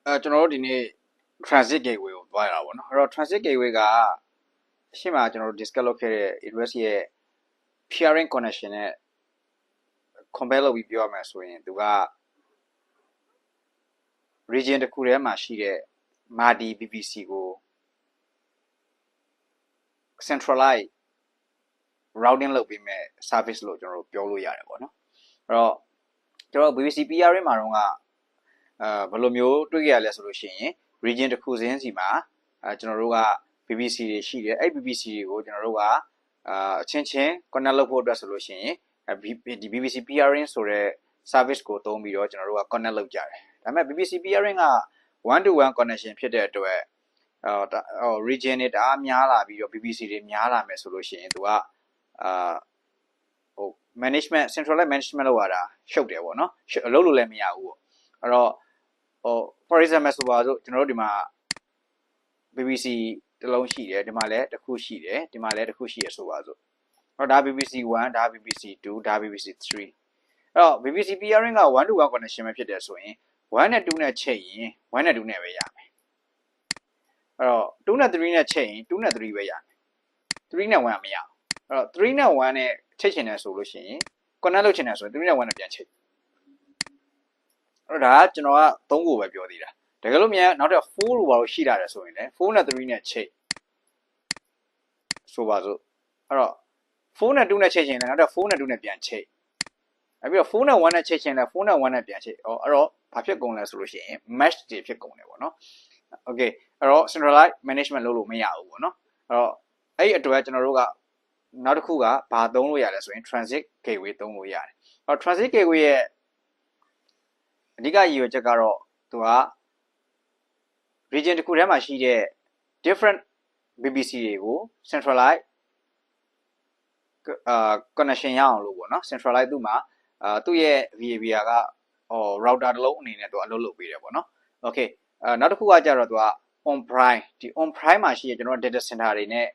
ကျွန်တော်တို့ဒီနေ့ transit gateway ကိုသွားရတာပေါ့နော်အဲ့တော့ transit gateway ကရှေ့မှာကျွန်တော်တို့ discuss လုပ်ခဲ့တဲ့ AWS ရဲ့ peering connection နဲ့ compare လုပ်ပြီးပြောရမယ်ဆိုရင်သူက region တစ်ခုထဲမှာရှိတဲ့ MADI VPC ကို centralize routing လုပ်ပေးမဲ့ service လို့ကျွန်တော်တို့ပြောလို့ရတယ်ပေါ့နော်အဲ့တော့ကျွန်တော် VPC peering မှာတော့ကဘယ်လိုမျိုးတွေ့ရလဲဆိုလို့ရှိရင် region တစ်ခုချင်းစီမှာကျွန်တော်တို့က VPC တွေရှိတယ်အဲ့ VPC တွေကိုကျွန်တော်တို့ကအချင်းချင်း connect လုပ်ဖို့အတွက်ဆိုလို့ရှိရင်ဒီ VPC peering ဆိုတဲ့ service ကိုသုံးပြီးတော့ကျွန်တော်တို့က connect လုပ်ကြတယ်ဒါပေမဲ့ VPC peering က one to one connection ဖြစ်တဲ့အတွက်region တွေတအားများလာပြီးတော့ VPC တွေများလာမယ်ဆိုလို့ရှိရင်သူကmanagement centralized management လုပ်ရတာရှုပ်တယ်ပေါ့နော်အလုပ်လုပ်လည်းမရဘူးပေါ့အဲ့တော့for example ဆိုပါစို့ကျွန်တော်တို့ဒီမှာ VPC တစ်လုံးရှိတယ်ဒီမှာလည်းတစ်ခုရှိတယ်ဒီမှာလည်းတစ်ခုရှိရဆိုပါစို့အဲ့တော့ဒါ VPC 1ဒါ VPC 2ဒါ VPC 3အဲ့တော့ VPC peering က one to one connection ပဲဖြစ်တယ်ဆိုရင်1နဲ့2နဲ့ချိန်ရင်1နဲ့2နဲ့ပဲရမယ်အဲ့တော့2နဲ့3နဲ့ချိန်ရင်2နဲ့3ပဲရမယ်3နဲ့1မရဘူးအဲ့တော့3နဲ့1နဲ့ချိန်ချင်တယ်ဆိုလို့ရှိရင် connect လုပ်ချင်တယ်ဆိုရင်3နဲ့1နဲ့ပြန်ချိန်အဲ့တော့ဒါကကျွန်တော်က3ခုပဲပြောသေးတာတကယ်လို့မြန်နောက်ထပ်4လို့ပါလို့ရှိလာတယ်ဆိုရင်လည်း4နဲ့3နဲ့ချိန်ဆိုပါစို့အဲ့တော့4နဲ့2နဲ့ချိန်ချင်တယ်နောက်ထပ်4နဲ့2နဲ့ပြန်ချိန်အဲ့ပြီးတော့4နဲ့1နဲ့ချိန်ချင်တယ်4နဲ့1နဲ့ပြန်ချိန်အဲ့တော့ဘာဖြစ်ကုန်လဲဆိုလို့ရှိရင် mesh တွေဖြစ်ကုန်တယ်ပေါ့နော် okay အဲ့တော့ centralized management လုပ်လို့မရဘူးပေါ့နော်အဲ့တော့အဲ့ဒီအတွက်ကျွန်တော်တို့ကနောက်တစ်ခုကဘာသုံးလို့ရလဲဆိုရင် transit gateway သုံးလို့ရတယ်အဲ့တော့ transit gateway ရဲ့အဓိကရည်ရွယ်ချက်ကတော့သူက region တစ်ခုထဲမှာရှိတဲ့ different VPC တွေကို centralize connection ရအောင်လို့ပေါ့နော် centralize သူ့မှာသူ့ရဲ့ behavior ကrouter တစ်လုံးအနေနဲ့သူအလုပ်လုပ်ပေးတယ်ပေါ့နော် okay နောက်တစ်ခုကကြတော့သူက on prime ဒီ on prime မှာရှိရကျွန်တော် data center တွေနဲ့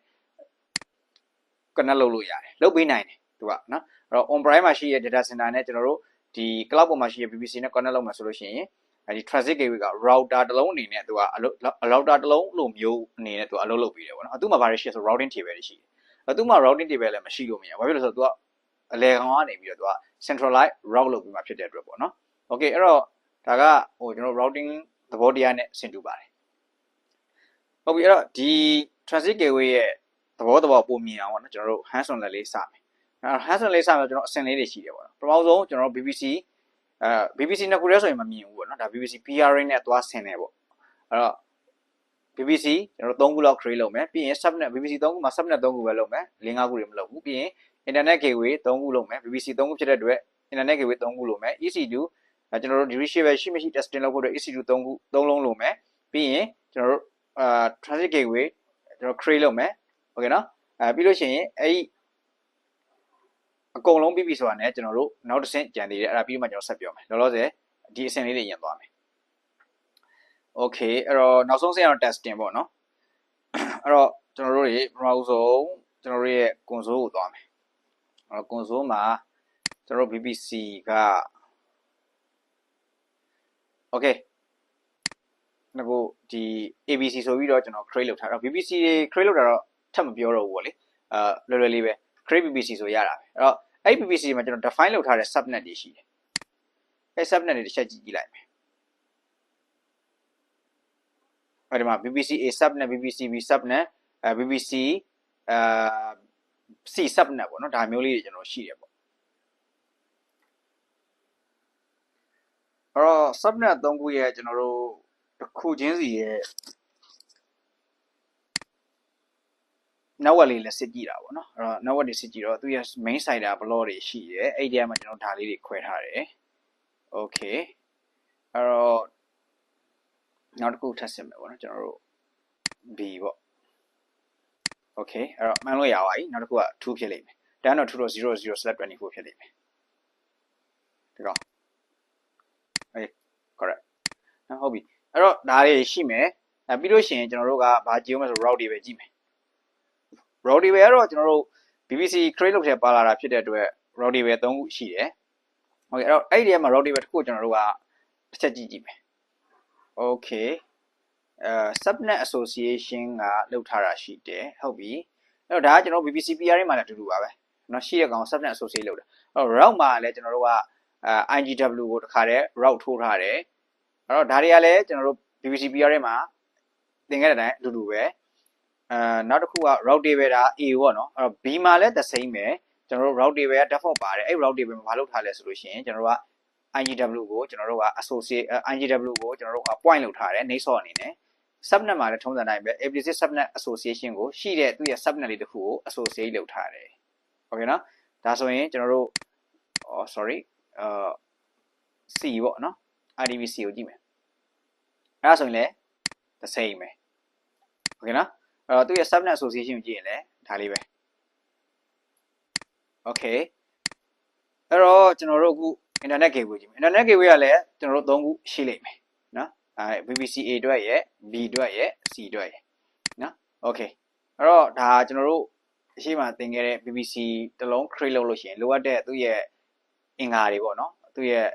connect လုပ်လို့ရတယ်လုပ်ပေးနိုင်တယ်သူကနော်အဲ့တော့ on prime မှာရှိရ data center နဲ့ကျွန်တော်တို့ဒီ cloud ပေါ်မှာရှိရ VPC နဲ့ connect လုပ်မှာဆိုလို့ရှိရင်ဒီ transit gateway က router တစ်လုံးအနေနဲ့သူကrouter တစ်လုံးလိုမျိုးအနေနဲ့သူအလုပ်လုပ်ပေးတယ်ပေါ့နော်သူ့မှာဘာတွေရှိဆို routing table တွေရှိတယ်သူ့မှာ routing table လည်းမရှိလို့မရဘာဖြစ်လို့ဆိုတော့သူကအလဲကောင်ကနေပြီးတော့သူက centralize route လုပ်ပြီးမှဖြစ်တဲ့အတွက်ပေါ့နော် okay အဲ့တော့ဒါကကျွန်တော် routing သဘောတရားနဲ့ဆင်တူပါတယ်ဟုတ်ပြီအဲ့တော့ဒီ transit gateway ရဲ့သဘောပုံမြင်အောင်ပေါ့နော်ကျွန်တော်တို့ hands on လေးစမယ်hands on လေးစမယ်ကျွန်တော်အဆင့်လေးတွေရှိတယ်ပေါ့နော်ပထမဆုံးကျွန်တော်တို့ BBC နှစ်ခုတည်းဆိုရင်မမြင်ဘူးပေါ့နော်ဒါ BBC peering နဲ့သွားဆင်တယ်ပေါ့အဲ့တော့ BBC ကျွန်တော်3ခုလောက် create လုပ်မယ်ပြီးရင် subnet BBC 3ခုမှာ subnet 3ခုပဲလုပ်မယ်5ခုတွေမလုပ်ဘူးပြီးရင် internet gateway 3ခုလုပ်မယ် BBC 3ခုဖြစ်တဲ့အတွက် internet gateway 3ခုလုပ်မယ် EC2 ကျွန်တော်တို့ reachable ရှိမရှိ testing လုပ်ဖို့အတွက် EC2 3လုံးလုပ်မယ်ပြီးရင်ကျွန်တော်တို့transit gateway ကျွန်တော် create လုပ်မယ် okay နော်ပြီးလို့ရှိရင်အဲ့ဒီအကုန်လုံးပြီးပြီဆိုတာနဲ့ကျွန်တော်တို့နောက်တစ်ဆင့်ကြံသေးတယ်အဲ့ဒါပြီးမှကျွန်တော်ဆက်ပြောမယ်လောလောဆယ်ဒီအဆင့်လေးတွေရင်သွားမယ် okay အဲ့တော့နောက်ဆုံးဆင့်ကတော့ testing ပေါ့နော်အဲ့တော့ကျွန်တော်တို့တွေပထမဆုံးကျွန်တော်တို့ရဲ့ console ကိုသွားမယ်အဲ့တော့ console မှာကျွန်တော်တို့ BBC က okay ငါကိုဒီ ABC ဆိုပြီးတော့ကျွန်တော် create လုပ်ထားတော့ BBC တွေ create လုပ်တာတော့ထပ်မပြောတော့ဘူးပေါ့လေလွယ်လွယ်လေးပဲ create BBC ဆိုရတာပဲအဲ့တော့အဲ့ BBC မှာကျွန်တော် define လုပ်ထားတဲ့ subnet တွေရှိတယ်အဲ့ subnet တွေတစ်ချက်ကြည့်လိုက်မယ်အဲ့ဒီမှာ BBC A subnet BBC B subnet BBC C subnet ပေါ့နော်ဒါမျိုးလေးတွေကျွန်တော်ရှိတယ်ပေါ့အဲ့တော့ subnet 3ခုရဲ့ကျွန်တော်တို့တစ်ခုချင်းစီရဲ့network လေးလည်းစစ်ကြည့်တာပေါ့နော်အဲ့တော့ network တွေစစ်ကြည့်တော့သူရဲ့ main site က block တွေရှိတယ်အဲ့ဒီထဲမှာကျွန်တော်ဒါလေးတွေခွဲထားတယ် okay အဲ့တော့နောက်တစ်ခုထပ်စစ်မယ်ပေါ့နော်ကျွန်တော်တို့ B ပေါ့ okay အဲ့တော့မှန်းလို့ရပါပြီနောက်တစ်ခုက2ဖြစ်လိမ့်မယ်ဒါတော့ 2.00/24 ဖြစ်လိမ့်မယ်ဒီကောင် okay correct ဟုတ်ပြီအဲ့တော့ဒါတွေရှိမယ်ပြီးလို့ရှိရင်ကျွန်တော်တို့ကဘာကြည့်အောင်လဲဆို route တွေပဲကြည့်မယ် route တွေပဲကတော့ကျွန်တော်တို့ BBC create လုပ်ထဲပါလာတာဖြစ်တဲ့အတွက် route တွေပဲ3ခုရှိတယ်ဟုတ်ကဲ့အဲ့တော့အဲ့ဒီထဲမှာ route တွေပဲတစ်ခုကျွန်တော်တို့ကတစ်ချက်ကြည့်မယ် okay subnet association ကလောက်ထားတာရှိတယ်ဟုတ်ပြီအဲ့တော့ဒါကကျွန်တော် BBC PR မှာလည်းအတူတူပါပဲเนาะရှိရကောင် subnet associate လောက်တာအဲ့တော့ route မှာလည်းကျွန်တော်တို့ကIGW ကိုတခါတည်း route ထိုးထားတယ်အဲ့တော့ဒါတွေကလည်းကျွန်တော်တို့ BBC PR မှာသင်ခဲ့တဲ့အတိုင်းအတူတူပဲနောက်တစ်ခုက route table ဒါ A ပေါ့နော်အဲ့တော့ B မှာလည်း the same ပဲကျွန်တော်တို့ route table က default ပါတယ်အဲ့ route table မှာမလုပ်ထားလဲဆိုလို့ရှိရင်ကျွန်တော်တို့က IGW ကိုကျွန်တော်တို့က associate IGW ကိုကျွန်တော်တို့က point လုပ်ထားတယ် name source အနေနဲ့ subnet မှာလည်းထုံးစံတိုင်းပဲ implicit subnet association ကိုရှိတဲ့သူ့ရဲ့ subnet လေးတစ်ခုကို associate လုပ်ထားတယ် okay နော်ဒါဆိုရင်ကျွန်တော်တို့sorry C ပေါ့နော် IDVC ကိုကြည့်မယ်အဲ့ဒါဆိုရင်လည်း the same ပဲ okay နော်အဲ့တော့သူ့ရဲ့ subnet association ကိုကြည့်ရင်လည်းဒါလေးပဲ okay အဲ့တော့ကျွန်တော်တို့အခု internet gateway ကြည့်မယ် internet gateway ကလည်းကျွန်တော်တို့၃ခုရှိလိမ့်မယ်နော် BBC A အတွက်ရဲ့ B အတွက်ရဲ့ C အတွက်ရဲ့နော် okay အဲ့တော့ဒါကျွန်တော်တို့အရှိမသင်ခဲ့တဲ့ BBC တလုံး create လုပ်လို့ရှိရင်လိုအပ်တဲ့သူ့ရဲ့အင်္ဂါတွေပေါ့နော်သူ့ရဲ့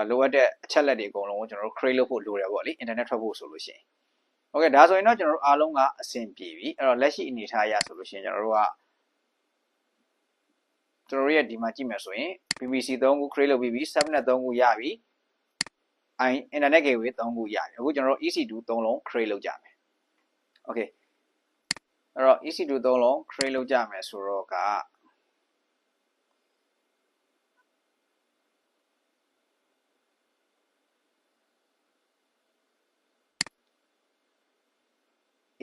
လိုအပ်တဲ့အချက်လက်တွေအကုန်လုံးကိုကျွန်တော်တို့ create လုပ်ဖို့လိုတယ်ပေါ့လေ internet ထွက်ဖို့ဆိုလို့ရှိရင် okay ဒါဆိုရင်တော့ကျွန်တော်တို့အားလုံးကအဆင်ပြေပြီအဲ့တော့လက်ရှိအနေအထားအရဆိုလို့ရှိရင်ကျွန်တော်တို့ရဲ့ဒီမှာကြည့်မယ်ဆိုရင် BBC 3ခု create လုပ်ပြီးပြီ subnet 3ခုရပြီ internet gateway 3ခုရပြီအခုကျွန်တော်တို့ EC2 3လုံး create လုပ်ကြမယ် okay အဲ့တော့ EC2 3လုံး create လုပ်ကြမယ်ဆိုတော့က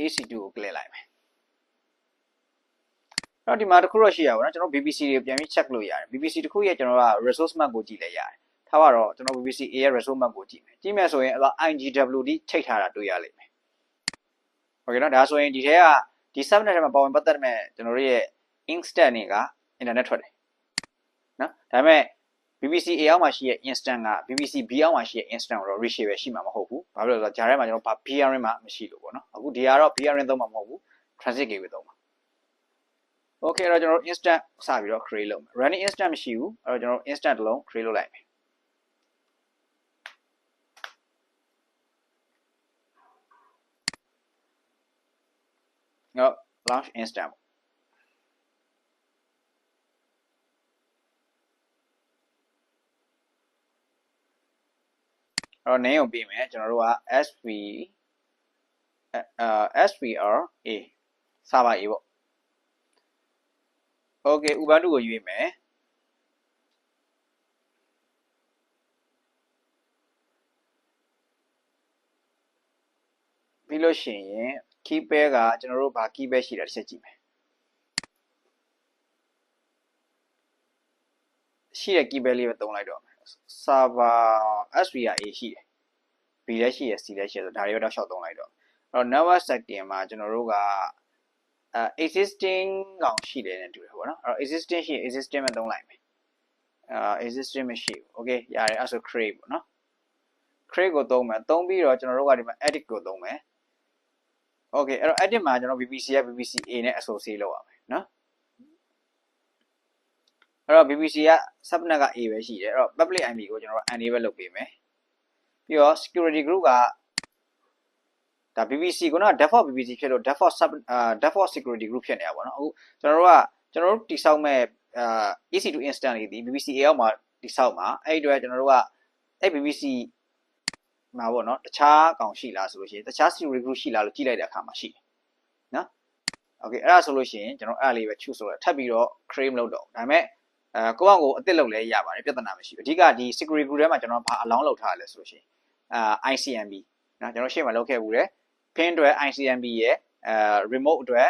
EC2 ကို click လိုက်မယ်အဲ့တော့ဒီမှာတစ်ခုတော့ရှိရပါတော့ကျွန်တော် BBC တွေကိုပြန်ပြီး check လို့ရတယ် BBC တစ်ခုရဲ့ကျွန်တော်က resource map ကိုကြည့်လဲရတယ်ထားပါတော့ကျွန်တော် BBC A ရဲ့ resource map ကိုကြည့်မယ်ဆိုရင်အဲ့တော့ IGW ဒီချိန်ထားတာတွေ့ရလိမ့်မယ် okay နော်ဒါဆိုရင်ဒီထဲကဒီ subnet ထဲမှာပါဝင်ပတ်သက်မဲ့ကျွန်တော်တို့ရဲ့ instant တွေက internet ထွက်တယ်နော်ဒါပေမဲ့ BBC A အောက်မှာရှိတဲ့ instant က BBC B အောက်မှာရှိတဲ့ instant ကိုတော့ reachable ပဲရှိမှာမဟုတ်ဘူးဘာလို့လဲဆိုတော့ဂျာထဲမှာကျွန်တော် BRN မှာမရှိလို့ပေါ့နော်အခုဒီကတော့ BRN သုံးမှာမဟုတ်ဘူး transit gateway သုံးမှာ okay အဲ့တော့ကျွန်တော် instant စပြီးတော့ create လုပ်မယ် running instant မရှိဘူးအဲ့တော့ကျွန်တော် instant တစ်လုံး create လုပ်လိုက်မယ်နော် launch instant အဲ့တော့ name ကိုပေးမယ်ကျွန်တော်တို့က SVRA server A ပေါ့ okay Ubuntu ကိုရွေးမယ်ပြီးလို့ရှိရင် key pair ကကျွန်တော်တို့ဘာ key pair ရှိတာတစ်ချက်ကြည့်မယ်ရှိတဲ့ key pair လေးပဲသုံးလိုက်တော့မယ် server SVRA ရှိတယ် B လည်းရှိရ C လည်းရှိရဆိုဒါတွေတော့ရှောက်သုံးလိုက်တော့အဲ့တော့ network setting မှာကျွန်တော်တို့ကexisting ကောင်ရှိတယ်နဲ့တူတယ်ပေါ့နော်အဲ့တော့ existing ရှိရင် existing ပဲသုံးလိုက်မယ်existing မရှိဘူး okay ရတယ်အဲ့ဆို create ပေါ့နော် create ကိုသုံးမယ်သုံးပြီးတော့ကျွန်တော်တို့ကဒီမှာ edit ကိုသုံးမယ် okay အဲ့တော့ edit မှာကျွန်တော် BBC က BBC A နဲ့ associate လုပ်ရမယ်နော်အဲ့တော့ BBC က subnet က A ပဲရှိတယ်အဲ့တော့ public IP ကိုကျွန်တော်တို့ enable လုပ်ပေးမယ်ပြီးတော့ security group ကဒါ BBC က default BBC ဖြစ်လို့ default security group ဖြစ်နေတာပေါ့နော်အခုကျွန်တော်တို့တိစောက်မဲ့EC2 instant လေးဒီ BBC A အောက်မှာတိစောက်မှာအဲ့ဒီတော့ကျွန်တော်တို့ကအဲ့ BBC မှာပေါ့နော်တခြားကောင်ရှိလားဆိုလို့ရှိရင်တခြား security group ရှိလားလို့ကြည့်လိုက်တဲ့အခါမှာရှိတယ်နော် okay အဲ့ဒါဆိုလို့ရှိရင်ကျွန်တော်အဲ့လေးပဲ choose လုပ်ရထပ်ပြီးတော့ create မလုပ်တော့ဒါပေမဲ့ကိုယ့်အကိုအသစ်လုပ်လဲရပါတယ်ပြဿနာမရှိဘူးအဓိကဒီ security group ထဲမှာကျွန်တော်ဘာ allow လုပ်ထားရလဲဆိုလို့ရှိရင်ICMP နော်ကျွန်တော်ရှေ့မှာလုပ်ခဲ့ဘူးတယ် pin အတွက် ICMP ရဲ့remote အတွက်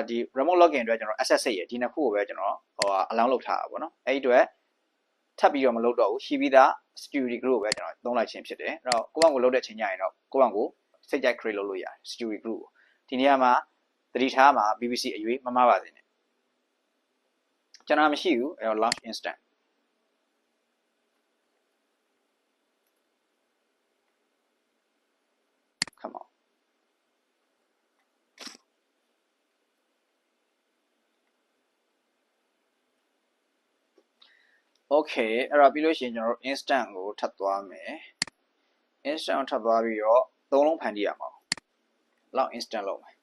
ဒီ remote login အတွက်ကျွန်တော် SSH ရဲ့ဒီနှစ်ခုကိုပဲကျွန်တော်allow လုပ်ထားတာပေါ့နော်အဲ့ဒီအတွက်ထပ်ပြီးတော့မလုပ်တော့ဘူးရှိပြီးသား security group ကိုပဲကျွန်တော်သုံးလိုက်ခြင်းဖြစ်တယ်အဲ့တော့ကိုယ့်အကိုလုပ်တဲ့ချိန်ကျရင်တော့ကိုယ့်အကိုစိတ်ကြိုက် create လုပ်လို့ရတယ် security group ကိုဒီနေရာမှာသတိထားမှာ BBC အရွေးမမှားပါစေနဲ့ကျွန်တော်မရှိဘူးအဲ့တော့ launch instant come on okay အဲ့တော့ပြီးလို့ရှိရင်ကျွန်တော်တို့ instant ကိုထပ်သွားမယ် instant ထပ်သွားပြီးတော့သုံးလုံးဖန်တီးရမှာလောက် instant လုပ်မယ်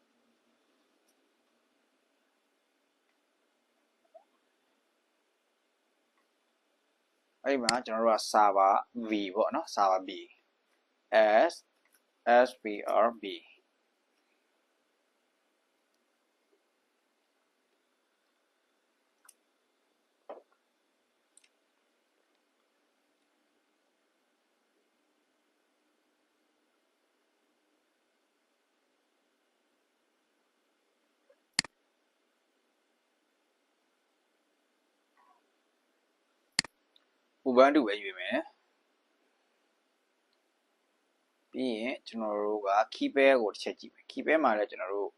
အဲ့မှာကျွန်တော်တို့က server v ပေါ့နော် server b s svr b ဥပန်းတူပဲရွေးမယ်ပြီးရင်ကျွန်တော်တို့က keypair ကိုတစ်ချက်ကြည့်မယ် keypair မှာလည်းကျွန်တော်တို့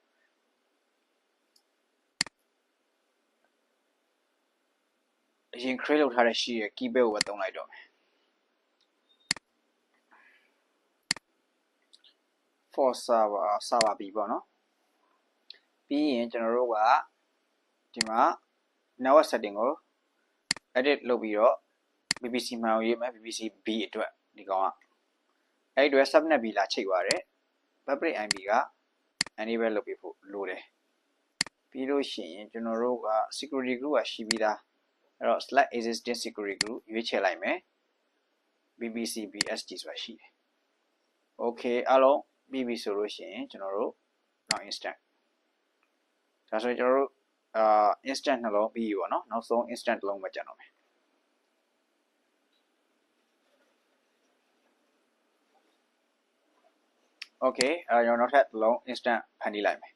အရင် create လုပ်ထားတဲ့ရှိရ keypair ကိုပဲသုံးလိုက်တော့မယ် for server b ပေါ့နော်ပြီးရင်ကျွန်တော်တို့ကဒီမှာ network setting ကို edit လုပ်ပြီးတော့ VPC မှန်အောင်ရေးမယ် VPC B အတွက်ဒီကောင်ကအဲ့ဒီအတွက် subnet B လာချိန်သွားတယ် public IP က enable လုပ်ပြီးဖို့လိုတယ်ပြီးလို့ရှိရင်ကျွန်တော်တို့က security group ကရှိပြီးသားအဲ့တော့ select existing security group ရွေးချယ်လိုက်မယ် VPC BST ဆိုတာရှိတယ် okay အားလုံးပြီးပြီဆိုလို့ရှိရင်ကျွန်တော်တို့နောက် instant ဒါဆိုရင်ကျွန်တော်တို့instant နှလုံးပြီးပြီပေါ့နော်နောက်ဆုံး instant တစ်လုံးပဲကျန်တော့မယ်okay ကျွန်တော်နောက်ထပ်တစ်လုံး instant ဖန်တီးလိုက်မယ်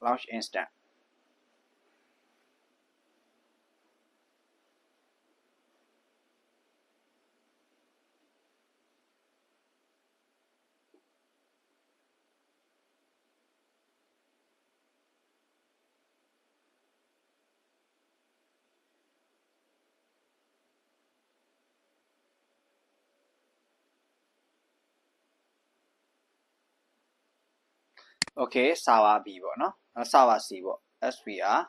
launch instant okay server B ပေါ့နော် server C ပေါ့ svr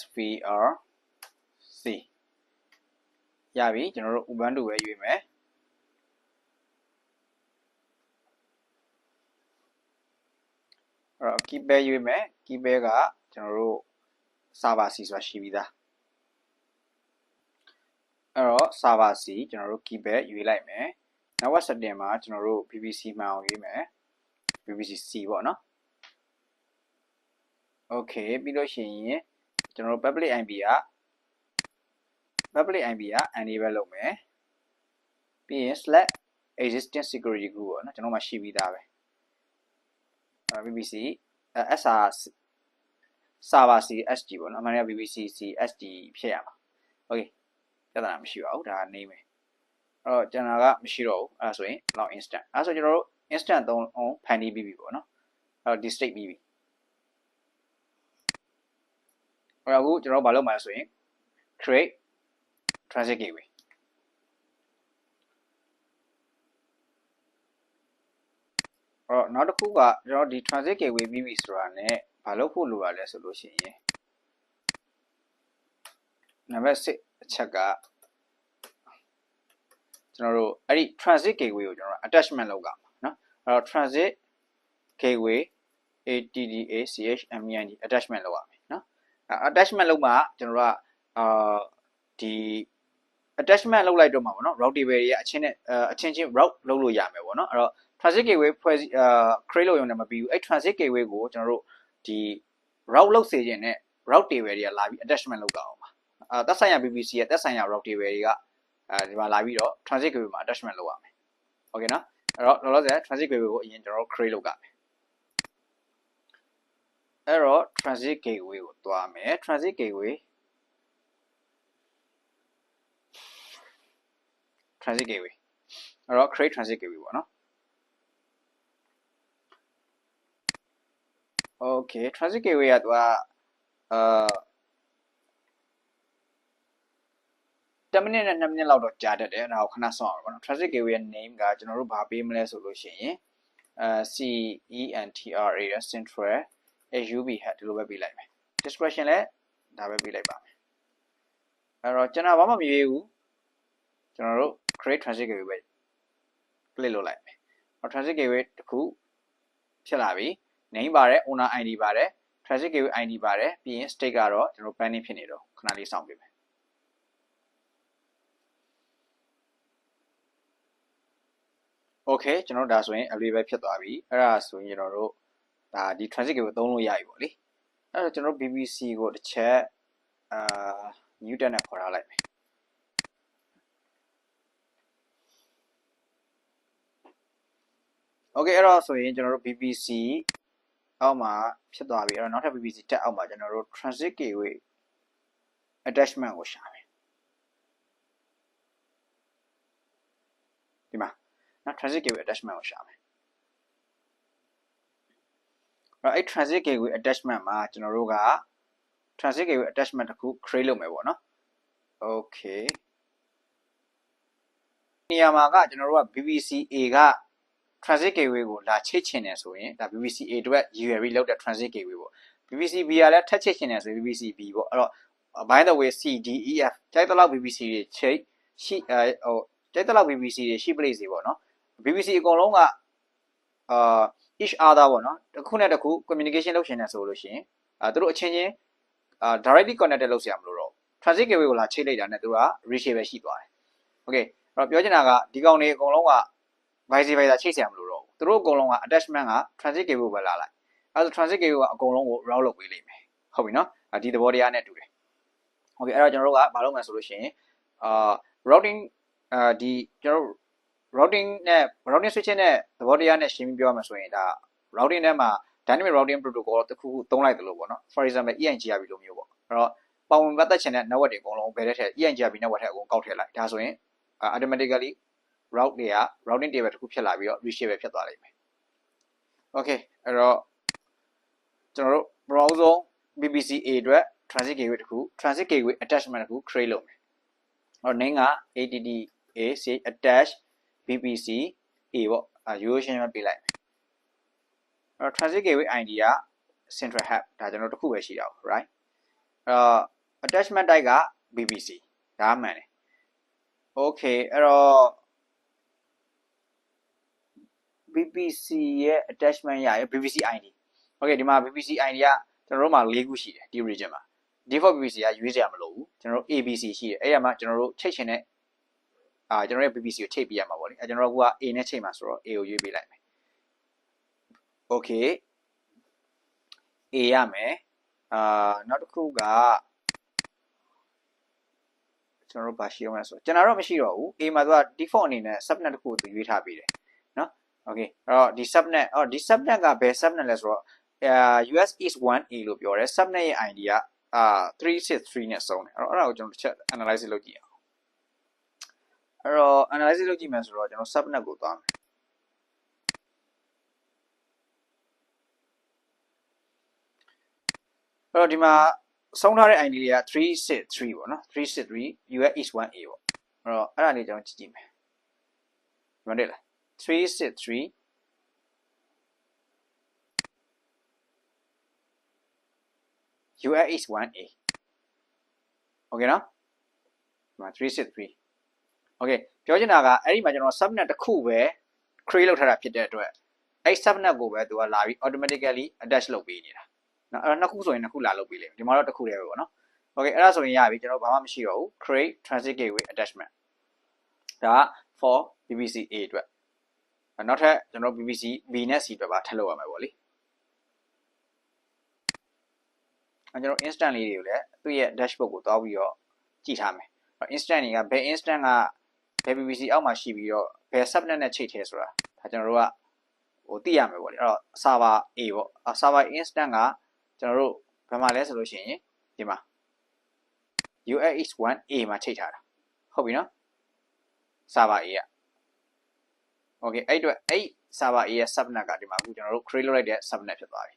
svr c ရပြီကျွန်တော်တို့ ubuntu ပဲရွေးမယ်အဲ့တော့ keypair ရွေးမယ် keypair ကကျွန်တော်တို့ server c ဆိုတာရှိပြီးသားအဲ့တော့ server c ကျွန်တော်တို့ keypair ရွေးလိုက်မယ် network setting မှာကျွန်တော်တို့ VPC မှန်အောင်ရွေးမယ် VPC C ပေါ့နော် okay ပြီးလို့ရှိရင်ကျွန်တော်တို့ public IP က enable လုပ်မယ်ပြီးရင် select existing security group ပေါ့နော်ကျွန်တော်မှရှိပြီးသားပဲVPC SR server C SG ပေါ့နော်အမှန်တကယ် VPC C SG ဖြစ်ရမှာ okay ပြဿနာမရှိပါဘူးဒါကနေမယ်အဲ့တော့ကျွန်တော်ကမရှိတော့ဘူးအဲ့ဒါဆိုရင် log instant အဲ့ဆိုကျွန်တော်တို့ instant သုံးအောင်ဖန်တီးပြီးပြီပေါ့နော်အဲ့တော့ဒီ state ပြီးပြီအဲ့တော့အခုကျွန်တော်ဘာလုပ်မှာလဲဆိုရင် create transit gateway အဲ့တော့နောက်တစ်ခုကကျွန်တော်ဒီ transit gateway ပြီးပြီဆိုတာ ਨੇ ဘာလုပ်ဖို့လိုရလဲဆိုလို့ရှိရင်နံပါတ်6အချက်ကကျွန်တော်တို့အဲ့ဒီ transit gateway ကိုကျွန်တော်တို့ attachment လုပ်ကြမှာเนาะအဲ့တော့ transit gateway attachment attachment လုပ်ရမယ်เนาะ attachment လုပ်မှာကျွန်တော်တို့ကဒီ attachment လုပ်လိုက်တော့မှာပေါ့နော် route table တွေကအချင်းချင်း route လုပ်လို့ရမယ်ပေါ့နော်အဲ့တော့ transit gateway ဖွဲ့create လုပ်ရုံနဲ့မပြီးဘူးအဲ့ transit gateway ကိုကျွန်တော်တို့ဒီ route လုပ်စေခြင်းနဲ့ route table တွေကလာပြီး attachment လုပ်ကြအောင်ပါသက်ဆိုင်ရာ VPC ရဲ့သက်ဆိုင်ရာ route table တွေကဒီမှာလာပြီးတော့ transit gateway မှာ attachment လုပ်ရမယ် okay နော်အဲ့တော့လောလောဆယ် transit gateway ကိုအရင်ကျွန်တော်တို့ create လုပ်ကြမယ်အဲ့တော့ transit gateway ကိုသွားမယ် transit gateway transit gateway အဲ့တော့ create transit gateway ပေါ့နော် okay transit gateway ကသူက10မိနစ်နဲ့2မိနစ်လောက်တော့ကြာတတ်တယ်ဒါကိုခဏစောင့်အောင်ပေါ့နော် transit gateway ရဲ့ name ကကျွန်တော်တို့ဘာပေးမလဲဆိုလို့ရှိရင် CENTRA central AUB ဟဲ့ဒီလိုပဲပေးလိုက်မယ် description လည်းဒါပဲပေးလိုက်ပါမယ်အဲ့တော့ကျွန်တော်ဘာမှမရေးဘူးကျွန်တော်တို့ create transit gateway ပဲ click လုပ်လိုက်မယ် transit gateway တခုဖြစ်လာပြီ name ပါတယ် owner ID ပါတယ် transit gateway ID ပါတယ်ပြီးရင် state ကတော့ကျွန်တော် pending ဖြစ်နေတော့ခဏလေးစောင့်ပေးမယ် okay ကျွန်တော်ဒါဆိုရင် available ဖြစ်သွားပြီအဲ့ဒါဆိုရင်ကျွန်တော်တို့ဒါဒီ transit gateway သုံးလို့ရပြီပေါ့လေအဲ့တော့ကျွန်တော် BBC ကိုတစ်ချက်new tab နဲ့ခေါ်ထားလိုက်မယ် okay အဲ့တော့ဆိုရင်ကျွန်တော်တို့ BBC အောက်မှာဖြစ်သွားပြီအဲ့တော့နောက်ထပ် BBC တက်အောက်မှာကျွန်တော်တို့ transit gateway attachment ကိုရှာမယ်ဒီမှာနော် transit gateway attachment ကိုရှာမယ်အဲ့ transit gateway attachment မှာကျွန်တော်တို့က transit gateway attachment တခု create လုပ်မယ်ပေါ့နော် okay နေရာမှာကကျွန်တော်တို့က BBC-A က transit gateway ကိုလာချိတ်ချင်တယ်ဆိုရင်ဒါ BBC-A အတွက်ရည်ရွယ်ပြီးလုပ်တဲ့ transit gateway ပေါ့ BBC-B ကလည်းထပ်ချိတ်ချင်တယ်ဆိုရင် BBC-B ပေါ့အဲ့တော့ by the way C D E F ကြိုက်တဲ့လောက် BBC တွေချိတ်ရှိဟိုကြိုက်တဲ့လောက် BBC တွေရှိပလိစီပေါ့နော် BBC အကုန်လုံးကeach other ပေါ့နော်တစ်ခုနဲ့တစ်ခု communication လုပ်ရှင်တယ်ဆိုလို့ရှိရင်သူတို့အချင်းချင်းdirectly connected လုပ်เสียမလို့တော့ transit gateway ကိုလာချိတ်လိုက်တာနဲ့သူက reachable ပဲရှိသွားတယ် okay အဲ့တော့ပြောချင်တာကဒီကောင်တွေအကုန်လုံးက vice versa ချိတ်เสียမလို့တော့သူတို့အကုန်လုံးက attachment က transit gateway ကိုပဲလာလိုက်အဲ့ဒါ transit gateway ကအကုန်လုံးကို route လုပ်ပေးလိမ့်မယ်ဟုတ်ပြီနော်ဒီသဘောတရားနဲ့တူတယ် okay အဲ့တော့ကျွန်တော်တို့ကမလုပ်မယ်ဆိုလို့ရှိရင်routing ဒီကျွန်တော်တို့ routing နဲ့ routing switching နဲ့သဘောတရားနဲ့ရှင်းပြပြောရမှာဆိုရင်ဒါ routing ထဲမှာ dynamic routing protocol တခုခုသုံးလိုက်တယ်လို့ပေါ့နော် for example ENGRB လိုမျိုးပေါ့အဲ့တော့ပေါဝင်ပတ်သက်ချင်တဲ့ network တွေအကုန်လုံးဘယ်ထဲထည့် ENGRB network ထဲအကုန်ကောက်ထည့်လိုက်ဒါဆိုရင် automatically route တွေက routing table တခုဖြစ်လာပြီးတော့ reachable ဖြစ်သွားလိမ့်မယ် okay အဲ့တော့ကျွန်တော်တို့ browser BBC-A အတွက် transit gateway တခု transit gateway attachment တခု create လုပ်မယ်အဲ့တော့ name က ATTA attach BBC-A ပေါ့ရိုးရှင်းမှပေးလိုက်မယ်အဲ့တော့ transit gateway ID က central hub ဒါကျွန်တော်တခုပဲရှိတာပေါ့ right attachment type က BBC ဒါမှန်တယ် okay အဲ့တော့ BBC ရဲ့ attachment ရရဲ့ BBC ID okay ဒီမှာ BBC ID ကကျွန်တော်တို့မှာ၄ခုရှိတယ်ဒီ region မှာ default BBC ကရွေးစရာမလိုဘူးကျွန်တော်တို့ ABC ရှိတယ်အဲ့ရမှာကျွန်တော်တို့ချိတ်ချင်တဲ့ကျွန်တော်ရဲ့ BBC ကိုချိတ်ပြရမှာပေါ့လေကျွန်တော်တို့က A နဲ့ချိတ်မှာဆိုတော့ A ကိုရွေးပေးလိုက်မယ် okay A ရမယ်နောက်တစ်ခုကကျွန်တော်တို့ဘာရှိအောင်လဲဆိုကျွန်တော်တော့မရှိတော့ဘူး A မှာသူက default အနေနဲ့ subnet တစ်ခုကိုသူရွေးထားပေးတယ်နော် okay အဲ့တော့ဒီ subnet ဒီ subnet ကဘယ် subnet လဲဆိုတော့US East 1A လို့ပြောတယ် subnet ရဲ့ ID က363နဲ့စုံတယ်အဲ့တော့အဲ့ဒါကိုကျွန်တော်တစ်ချက် analyze လုပ်ကြည့်အောင်အဲ့တော့ analyze လုပ်ကြည့်မယ်ဆိုတော့ကျွန်တော် subnet ကိုသွားမယ်အဲ့တော့ဒီမှာစုံထားတဲ့ ID တွေက363ပေါ့နော်363 US East 1A ပေါ့အဲ့တော့အဲ့ဒါလေးကျွန်တော်ကြည့်ကြည့်မယ်ဒီမှာတွေ့လား363 US East 1A okay နော်ဒီမှာ363 okay ပြောချင်တာကအဲ့ဒီမှာကျွန်တော် subnet တစ်ခုပဲ create လုပ်ထားတာဖြစ်တဲ့အတွက်အဲ့ subnet ကိုပဲသူကလာပြီး automatically attach လုပ်ပေးနေတာနော်အဲ့တော့နှစ်ခုဆိုရင်နှစ်ခုလာလုပ်ပေးလိမ့်မယ်ဒီမှာတော့တစ်ခုတည်းပဲပေါ့နော် okay အဲ့ဒါဆိုရင်ရပြီကျွန်တော်ဘာမှမရှိတော့ဘူး create transit gateway attachment ဒါ for BBC-A အတွက်နောက်ထပ်ကျွန်တော် BBC-B နဲ့ C အတွက်ပါထပ်လုပ်ရမှာပေါ့လေကျွန်တော် instant လေးတွေကိုလည်းသူ့ရဲ့ dashboard ကိုတောက်ပြီးတော့ကြည့်ထားမယ် instant တွေကဘယ် instant ကဘယ် BBC အောက်မှာရှိပြီးတော့ဘယ် subnet နဲ့ချိတ်ထဲဆိုတာဒါကျွန်တော်တို့ကဟိုသိရမယ်ပေါ့လေအဲ့တော့ server A ပေါ့ server instant ကကျွန်တော်တို့ဘယ်မှာလဲဆိုလို့ရှိရင်ဒီမှာ UX1A မှာချိတ်ထားတာဟုတ်ပြီနော် server A က okay အဲ့အတွက်အဲ့ server A ရဲ့ subnet ကဒီမှာအခုကျွန်တော်တို့ create လုပ်လိုက်တဲ့ subnet ဖြစ်သွားပြီ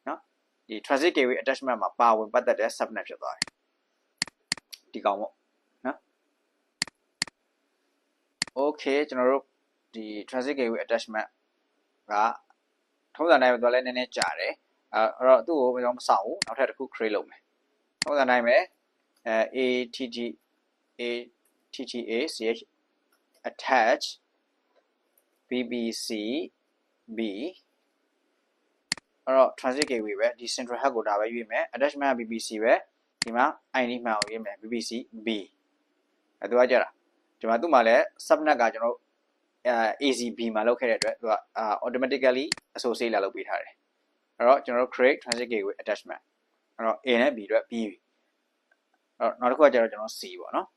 နော်ဒီ transit gateway attachment မှာပါဝင်ပတ်သက်တဲ့ subnet ဖြစ်သွားပြီဒီကောင်ပေါ့နော် okay ကျွန်တော်တို့ဒီ transit gateway attachment က ထုံးစံတိုင်းပဲသူလည်းနည်းနည်းကြာတယ်အဲ့တော့သူ့ကိုမမဆောင်ဘူးနောက်ထပ်တစ်ခု create လုပ်မယ်ထုံးစံတိုင်းပဲ attach attach bbc b အဲ့တော့ transit gateway ပဲဒီ central hub ကိုဒါပဲရွေးမယ် attachment က bbc ပဲဒီမှာ id မှန်အောင်ရွေးမယ် bbc b အဲ့သူကကြတာဒီမှာသူ့မှာလည်း subnet ကကျွန်တော်ACB မှာလောက်ခဲ့တဲ့အတွက်သူကautomatically associate လာလုပ်ပေးထားတယ်အဲ့တော့ကျွန်တော်တို့ create transit gateway attachment အဲ့တော့ A နဲ့ B အတွက်ပြီးပြီအဲ့တော့နောက်တစ်ခုကကျတော့ကျွန်တော် C ပေါ့နော်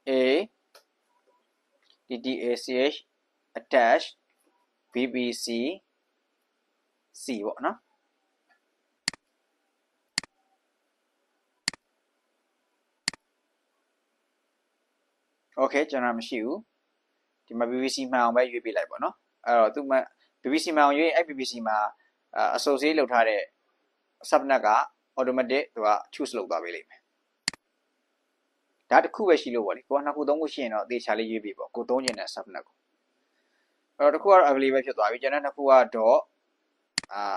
A DDACH attach BBC C ပေါ့နော်โอเคကျွန်တော်မရှိဘူးဒီမှာ BBC မှန်အောင်ပဲရွေးပေးလိုက်ပေါ့နော်အဲ့တော့သူမှ BBC မှန်အောင်ရွေးအဲ့ BBC မှာassociate လုပ်ထားတဲ့ subnet က automatic သူက choose လုပ်သွားပေးလိမ့်မယ်ဒါတစ်ခုပဲရှိလို့ပေါ့လေကိုကနှစ်ခုသုံးခုရှိရင်တော့အသေးချာလေးရွေးပေးပေါ့ကိုသုံးချင်တဲ့ subnet ကိုအဲ့တော့တစ်ခုကတော့ available ဖြစ်သွားပြီကျန်တဲ့နှစ်ခုကတော့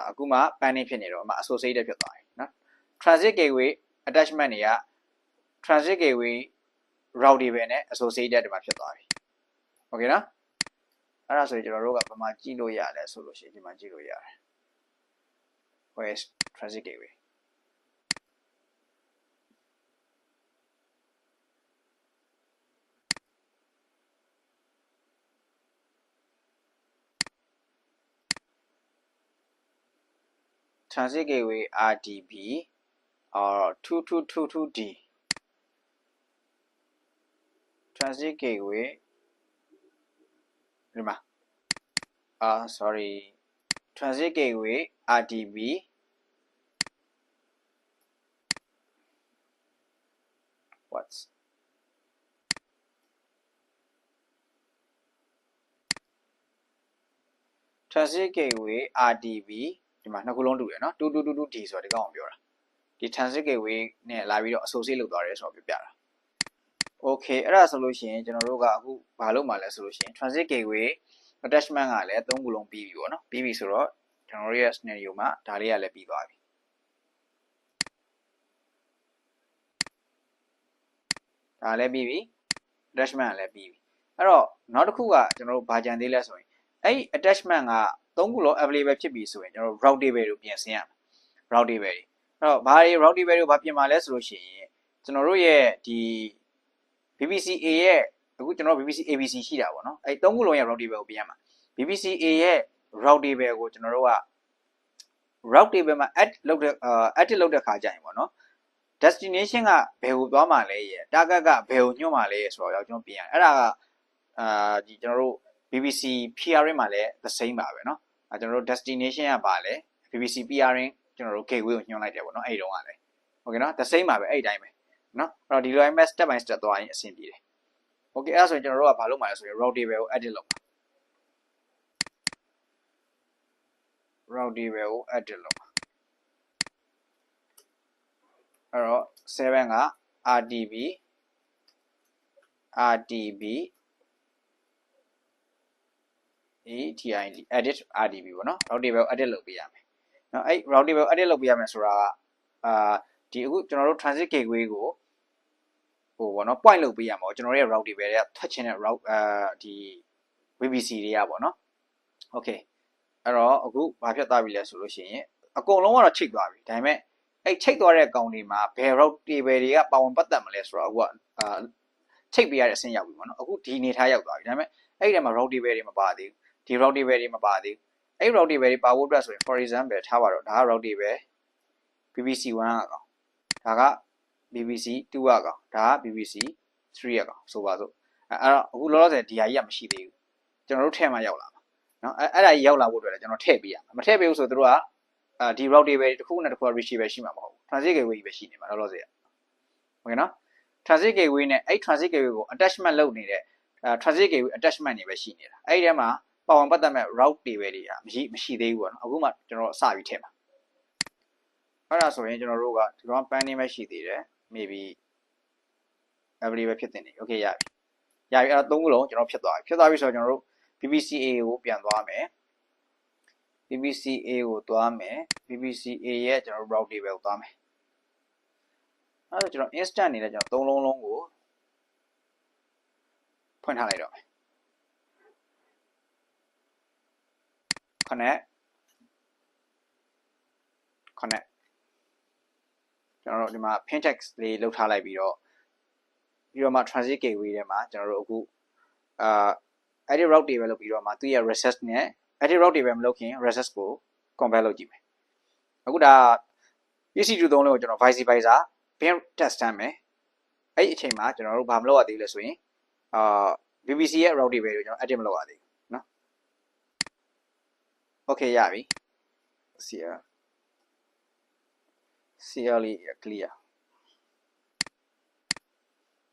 အခုမှ pending ဖြစ်နေတော့အမှ associated ဖြစ်သွားပြီနော် transit gateway attachment တွေက transit gateway route တွေပဲနဲ့ associated တွေမှာဖြစ်သွားပြီโอเคနော်အဲ့ဒါဆိုရင်ကျွန်တော်တို့ကဘာမှကြည့်လို့ရလဲဆိုလို့ရှိရင်ဒီမှာကြည့်လို့ရတယ် where is transit gateway transit gateway RDB or 2222D transit gateway ဒီမှာsorry transit gateway RDB what's transit gateway RDB ဒီမှာနှစ်ခုလုံးတူတယ်နော် 2222D ဆိုတော့ဒီကောင်ပြောတာဒီ transit gateway နဲ့လာပြီးတော့ associate လုပ်သွားတယ်ဆိုတော့ပြပြတာ okay အဲ့ဒါဆိုလို့ရှိရင်ကျွန်တော်တို့ကအခုဘာလုပ်မှာလဲဆိုလို့ရှိရင် transit gateway attachment ကလည်း၃ခုလုံးပြီးပြီပေါ့နော်ပြီးပြီဆိုတော့ကျွန်တော်တို့ရဲ့ scenario မှာဒါလေးကလည်းပြီးသွားပြီဒါလည်းပြီးပြီ attachment ကလည်းပြီးပြီအဲ့တော့နောက်တစ်ခုကကျွန်တော်တို့ဘာကြံသေးလဲဆိုရင်အဲ့ attachment က၃ခုလုံး available ဖြစ်ပြီဆိုရင်ကျွန်တော်တို့ route table ကိုပြင်ဆင်ရမယ် route table တွေအဲ့တော့ဘာတွေ route table ကိုဘာပြင်မှာလဲဆိုလို့ရှိရင်ကျွန်တော်တို့ရဲ့ဒီ BBCA ရဲ့အခုကျွန်တော် BBC ABC ရှိတာပေါ့နော်အဲ့၃ခုလုံးရဲ့ route table ကိုပြင်ရမှာ BBCA ရဲ့ route table ကိုကျွန်တော်တို့က route table မှာ add လုပ်တဲ့edit လုပ်တဲ့ခါကျရင်ပေါ့နော် destination ကဘယ်ကိုသွားမှာလဲရဲ့ target ကဘယ်ကိုညွှန်မှာလဲဆိုတော့ကျွန်တော်ပြင်ရတယ်အဲ့ဒါကဒီကျွန်တော်တို့ BBC PRing မှာလည်း the same ပါပဲเนาะကျွန်တော်တို့ destination ကပါလဲ BBC PRing ကျွန်တော်တို့ gateway ကိုညွှန်လိုက်တယ်ပေါ့เนาะအဲ့တုန်းကလည်း okay เนาะ the same ပါပဲအဲ့အတိုင်းပဲเนาะအဲ့တော့ဒီလိုတိုင်းပဲ step by step သွားရင်အဆင်ပြေတယ် okay အဲ့ဒါဆိုရင်ကျွန်တော်တို့ကဘာလုပ်မှာလဲဆိုရင် route table ကို edit လုပ်မှာ route table ကို edit လုပ်မှာအဲ့တော့7က RDB ETID edit RDB ပေါ့နော် route table edit လုပ်ပေးရမယ်เนาะအဲ့ route table edit လုပ်ပေးရမယ်ဆိုတာကဒီအခုကျွန်တော်တို့ transit gateway ကိုဟိုပေါ့နော် point လုပ်ပေးရမှာပေါ့ကျွန်တော်တို့ရဲ့ route table တွေကထွက်ချင်တဲ့ route ဒီ VPC တွေကပေါ့နော် okay အဲ့တော့အခုဘာဖြစ်သွားပြီလဲဆိုလို့ရှိရင်အကုန်လုံးကတော့ချိတ်သွားပြီဒါပေမဲ့အဲ့ချိတ်သွားတဲ့ကောင်တွေမှာဘယ် route table တွေကပါဝင်ပတ်သက်မလဲဆိုတော့အခုကချိတ်ပေးရတဲ့အဆင့်ရောက်ပြီပေါ့နော်အခုဒီနေထားရောက်သွားပြီဒါပေမဲ့အဲ့ဒီထဲမှာ route table တွေမပါသေးဘူးဒီ route table တွေမပါသေးဘူးအဲ့ route table တွေပါဖို့အတွက်ဆိုရင် for example ထားပါတော့ဒါက route table BBC 1ကကောင်ဒါက BBC 2ကကောင်ဒါက BBC 3ကကောင်ဆိုပါစို့အဲ့တော့အခုလောလောဆယ်ဒီဟာကြီးကမရှိသေးဘူးကျွန်တော်တို့ထဲမှာရောက်လာမှာเนาะအဲ့ဒါကြီးရောက်လာဖို့အတွက်လည်းကျွန်တော်ထည့်ပေးရမှာမထည့်ပေးဘူးဆိုတို့ကဒီ route table တစ်ခုနဲ့တစ်ခုက reachable ရှိမှာမဟုတ်ဘူး transit gateway ပဲရှိနေမှာလောလောဆယ်โอเคเนาะ transit gateway နဲ့အဲ့ transit gateway ကို attachment လုပ်နေတဲ့transit gateway attachment တွေပဲရှိနေတာအဲ့ဒီထဲမှာပါဝင်ပတ်သက်မဲ့ route table တွေကမရှိသေးဘူးပေါ့နော်အခုမှကျွန်တော်စပြီးထည့်မှာအဲ့ဒါဆိုရင်ကျွန်တော်တို့ကဒီကောင် pending ပဲရှိသေးတယ် maybe every ပဲဖြစ်တင်နေ okay ရပြီအဲ့တော့သုံးခုလုံးကျွန်တော်ဖြစ်သွားပြီဆိုတော့ကျွန်တော်တို့ PPCA ကိုပြန်သွားမယ် PPCA ကိုသွားမယ် PPCA ရဲ့ကျွန်တော်တို့ route table ကိုသွားမယ်အဲ့တော့ကျွန်တော် instant နေလဲကျွန်တော်သုံးလုံးလုံးကိုဖွင့်ထားလိုက်တော့မယ် connect ကျွန်တော်တို့ဒီမှာ pin text လေးလောက်ထားလိုက်ပြီးတော့မှ transit gateway ထဲမှာကျွန်တော်တို့အခုedit route table လုပ်ပြီးတော့မှသူရဲ့ recess နဲ့ edit route table မလုပ်ခင် recess ကို compare လုပ်ကြည့်မယ်အခုဒါ EC2 သုံးလုံးကိုကျွန်တော် vice versa bin test တမ်းမယ်အဲ့ဒီအချိန်မှာကျွန်တော်တို့ဘာမလုပ်ရသေးလဲဆိုရင်BBC ရဲ့ route table ကိုကျွန်တော် edit မလုပ်ရသေးဘူးเนาะ okay ရပြီ CL လေး clear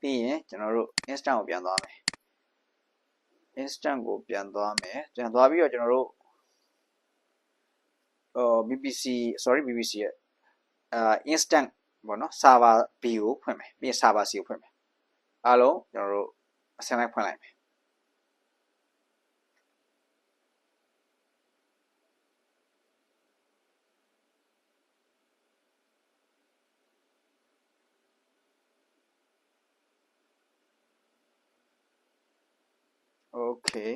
ပြီးရင်ကျွန်တော်တို့ instant ကိုပြန်သွားမယ် instant ကိုပြန်သွားမယ်ပြန်သွားပြီးတော့ကျွန်တော်တို့BBC ရဲ့ instant ပေါ့နော် server B ကိုဖွင့်မယ်ပြီးရင် server C ကိုဖွင့်မယ်အားလုံးကျွန်တော်တို့အစင်းလိုက်ဖွင့်လိုက်မယ် okay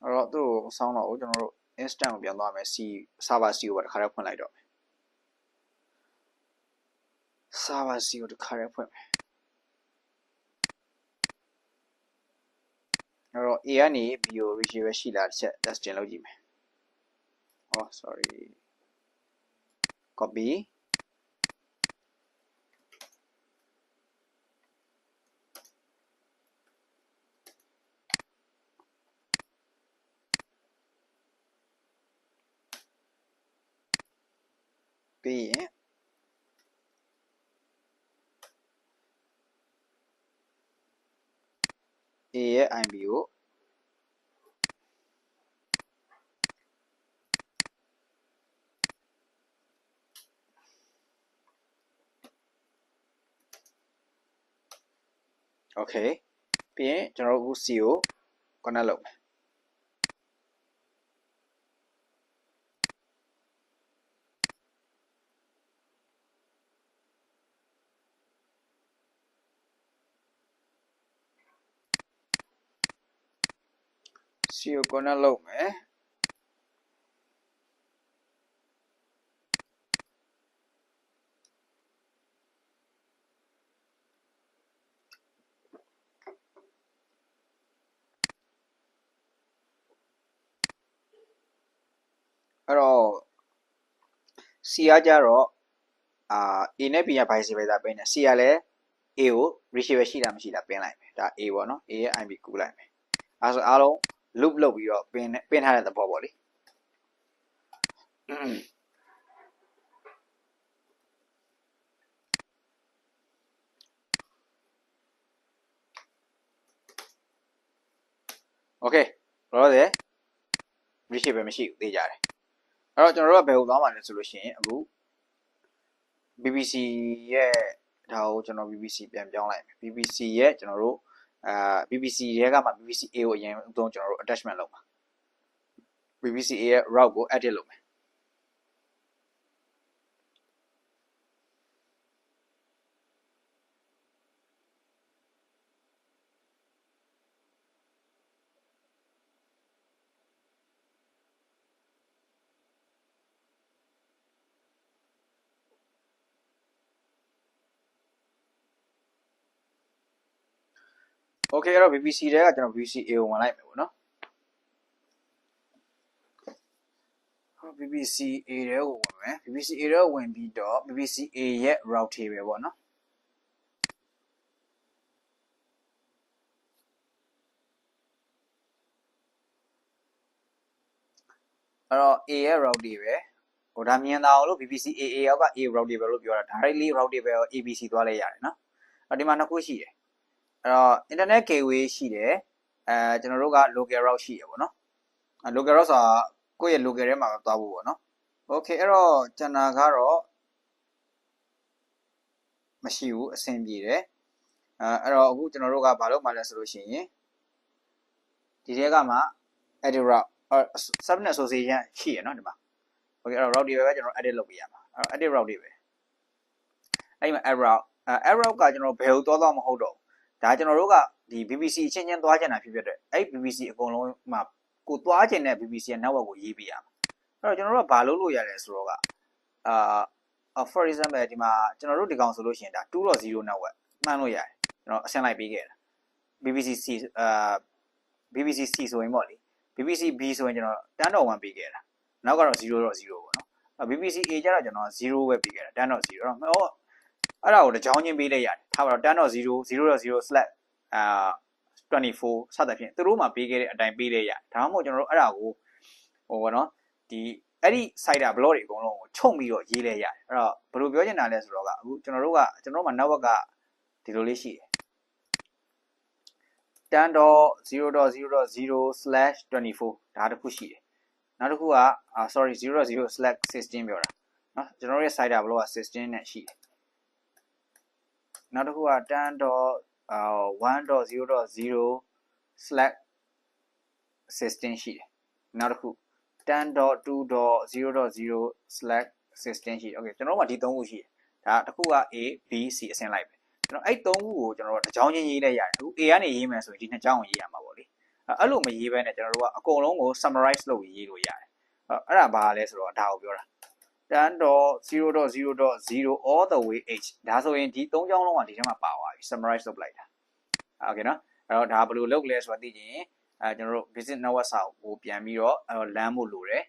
အဲ့တော့သူ့ကိုစောင်းတော့ကျွန်တော်တို့ instant ကိုပြန်သွားမယ် C server C ကိုတခါတည်းဖွင့်လိုက်တော့မယ် server C ကိုတခါတည်းဖွင့်မယ်အဲ့တော့ A ကနေ B ကို retrieve ရှိလားတစ်ချက် testing လုပ်ကြည့်မယ် oh sorry copyပြီးရင် A ရဲ့ IB ကိုokay ပြီးရင်ကျွန်တော်တို့အခု C ကို connect လုပ်မယ် C ကို connect လုပ်မယ်အဲ့တော့ C ကကြတော့A နဲ့ B က vice versa ပင်းတယ် C ကလည်း A ကို retrieve ရှိလားမရှိလားပင်းလိုက်မယ်ဒါ A ပေါ့နော် A ရဲ့ IB ကူးလိုက်မယ်အဲ့ဆိုအားလုံး loop လုပ်ပြီးတော့ပင်းထားတဲ့သဘောပေါ့လေokay တော့လေ retrieve မရှိဘူးသိကြတယ်အဲ့တော့ကျွန်တော်တို့ကဘယ်ကိုသွားမှာလဲဆိုလို့ရှိရင်အခု BBC ရဲ့ဒါကိုကျွန်တော် BBC ပြန်ပြောင်းလိုက်မယ် BBC ရဲ့ကျွန်တော်တို့ BBC ရဲ့ကမှ BBC A ကိုအရင်အသုံးကျွန်တော်တို့ attachment လုပ်ပါ BBC A ရဲ့ route ကို edit လုပ်မယ်okay အဲ့တော့ BBC တဲကကျွန်တော် BBC A ကိုဝင်လိုက်မယ်ပေါ့နော် BBC A တဲကိုဝင်မယ် BBC A တဲကိုဝင်ပြီးတော့ BBC A ရဲ့ route table ပေါ့နော်အဲ့တော့ A ရဲ့ route table ဟိုဒါမြင်တာအောင်လို့ BBC AA ရောက်က A routable လို့ပြောတာ directly routable ABC သွားလိုက်ရတယ်နော်ဒီမှာနှစ်ခုရှိတယ်အဲ့တော့ internet gateway ရှိတယ်ကျွန်တော်တို့က local route ရှိရပေါ့နော်local route ဆိုတာကိုယ့်ရဲ့ local ထဲမှာသွားဖို့ပေါ့နော် okay အဲ့တော့ကျွန်တော်ကတော့မရှိဘူးအဆင်ပြေတယ်အဲ့တော့အခုကျွန်တော်တို့ကဘာလုပ်မှလဲဆိုလို့ရှိရင်ဒီထဲကမှ edit route subnet association ရှိရနော်ဒီမှာ okay အဲ့တော့ route တွေပဲကျွန်တော် edit လုပ်ပေးရမှာအဲ့တော့ edit route တွေပဲအဲ့မှာ add route ကကျွန်တော်ဘယ်ကိုသွားမဟုတ်တော့ဒါကျွန်တော်တို့ကဒီ BBC အချင်းချင်းသွားချင်တာဖြစ်တဲ့အဲ့ BBC အကုန်လုံးမှာကိုသွားချင်တဲ့ BBC ရဲ့ network ကိုရေးပေးရမှာအဲ့တော့ကျွန်တော်တို့ကဘာလုပ်လို့ရလဲဆိုတော့ကfor example ဒီမှာကျွန်တော်တို့ဒီကောင်ဆိုလို့ရှိရင်ဒါ 2.0 network မှန်းလို့ရတယ်ကျွန်တော်အဆင့်လိုက်ပေးခဲ့တာ BBC C BBC C ဆိုရင်ပေါ့လေ BBC B ဆိုရင်ကျွန်တော်10.1ပေးခဲ့တာနောက်ကတော့ 0.0 ပေါ့နော် BBC A ကျတော့ကျွန်တော်0ပဲပေးခဲ့တာ10.0အဲ့တော့အဲ့ဒါကိုတစ်ကြောင်းချင်းပေးလိုက်ရတယ်ထားပါတော့10.0 0.0/24 စသဖြင့်သူတို့မှပေးခဲ့တဲ့အတိုင်းပေးလိုက်ရဒါမှမဟုတ်ကျွန်တော်တို့အဲ့ဒါကိုဟိုပေါ့နော်ဒီအဲ့ဒီ site block တွေအကုန်လုံးကိုချုပ်ပြီးတော့ရေးလိုက်ရတယ်အဲ့တော့ဘယ်လိုပြောချင်တာလဲဆိုတော့ကအခုကျွန်တော်တို့မှာ network ကဒီလိုလေးရှိတယ်10.0.0/24 ဒါတစ်ခုရှိတယ်နောက်တစ်ခုကsorry 0.0/16 ပြောတာနော်ကျွန်တော်တို့ရဲ့ site block က16နဲ့ရှိတယ်နောက်တစ်ခုက10.1.0.0/16 ရှိတယ်နောက်တစ်ခု10.2.0.0/16 ရှိတယ် okay ကျွန်တော်တို့မှာဒီ3ခုရှိတယ်ဒါတစ်ခုက A B C အဆင့်လိုက်ပဲကျွန်တော်အဲ့3ခုကိုကျွန်တော်တို့တစ်ကြောင်းချင်းရေးလိုက်ရတယ်အခု A ကနေရေးမယ်ဆိုရင်ဒီနှစ်ကြောင်းကိုရေးရမှာပေါ့လေအဲ့လိုမရေးဘဲနဲ့ကျွန်တော်တို့ကအကုန်လုံးကို summarize လုပ်ရေးလို့ရတယ်အဲ့ဒါဘာလဲဆိုတော့ဒါကိုပြောတာ10.0.0.0 all the way h ဒါဆိုရင်ဒီ3ကြောင်းလုံးကဒီထဲမှာပါသွားပြီ summarize လုပ်လိုက်တာ okay နော်အဲ့တော့ဒါဘယ်လိုလုပ်လဲဆိုတော့သိချင်ကျွန်တော်တို့ visit network စာကိုပြန်ပြီးတော့လမ်းဖို့လိုတယ်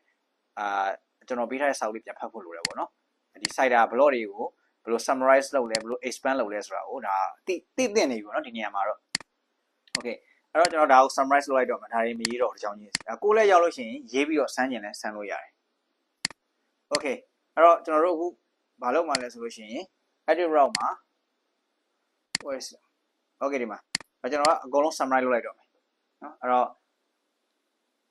ကျွန်တော်ပေးထားတဲ့စာအုပ်လေးပြန်ဖတ်ဖို့လိုတယ်ပေါ့နော်ဒီ site block တွေကိုဘယ်လို summarize လုပ်လဲဘယ်လို expand လုပ်လဲဆိုတာကိုဒါသိနေပြီပေါ့နော်ဒီနေရာမှာတော့ okay အဲ့တော့ကျွန်တော်ဒါကို summarize လုပ်လိုက်တော့မှဒါတွေမရေးတော့တစ်ကြောင်းချင်းကိုလည်းရောက်လို့ရှိရင်ရေးပြီးတော့စမ်းကျင်လဲစမ်းလို့ရတယ် okay အဲ့တော့ကျွန်တော်တို့အခုဘာလုပ်မှလဲဆိုလို့ရှိရင် edit route မှာ okay ဒီမှာကျွန်တော်ကအကုန်လုံး summarize လုပ်လိုက်တော့မယ်နော်အဲ့တော့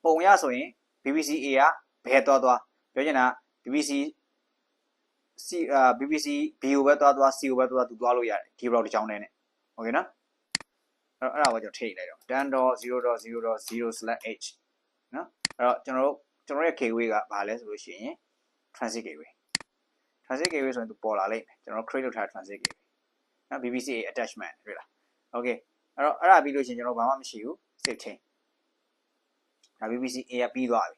ပုံရဆိုရင် BBC A ကဘယ်သွားပြောချင်တာ BBC C BBC B ကိုပဲသွား C ကိုပဲသွားသူသွားလို့ရတယ်ဒီ route တစ်ကြောင်းနဲ့ okay နော်အဲ့ဒါကိုကျွန်တော်ထိလိုက်တော့ 10.0.0.0/h နော်အဲ့တော့ကျွန်တော်ရဲ့ gateway ကဘာလဲဆိုလို့ရှိရင် transit gateway ဆိုရင်သူပေါ်လာလိမ့်မယ်ကျွန်တော် create လုပ်ထား transit gateway နော် BBC A attachment တွေ့လား okay အဲ့တော့အဲ့ဒါပြီးလို့ရှိရင်ကျွန်တော်ဘာမှမရှိဘူး save change ဒါ BBC A ကပြီးသွားပြီ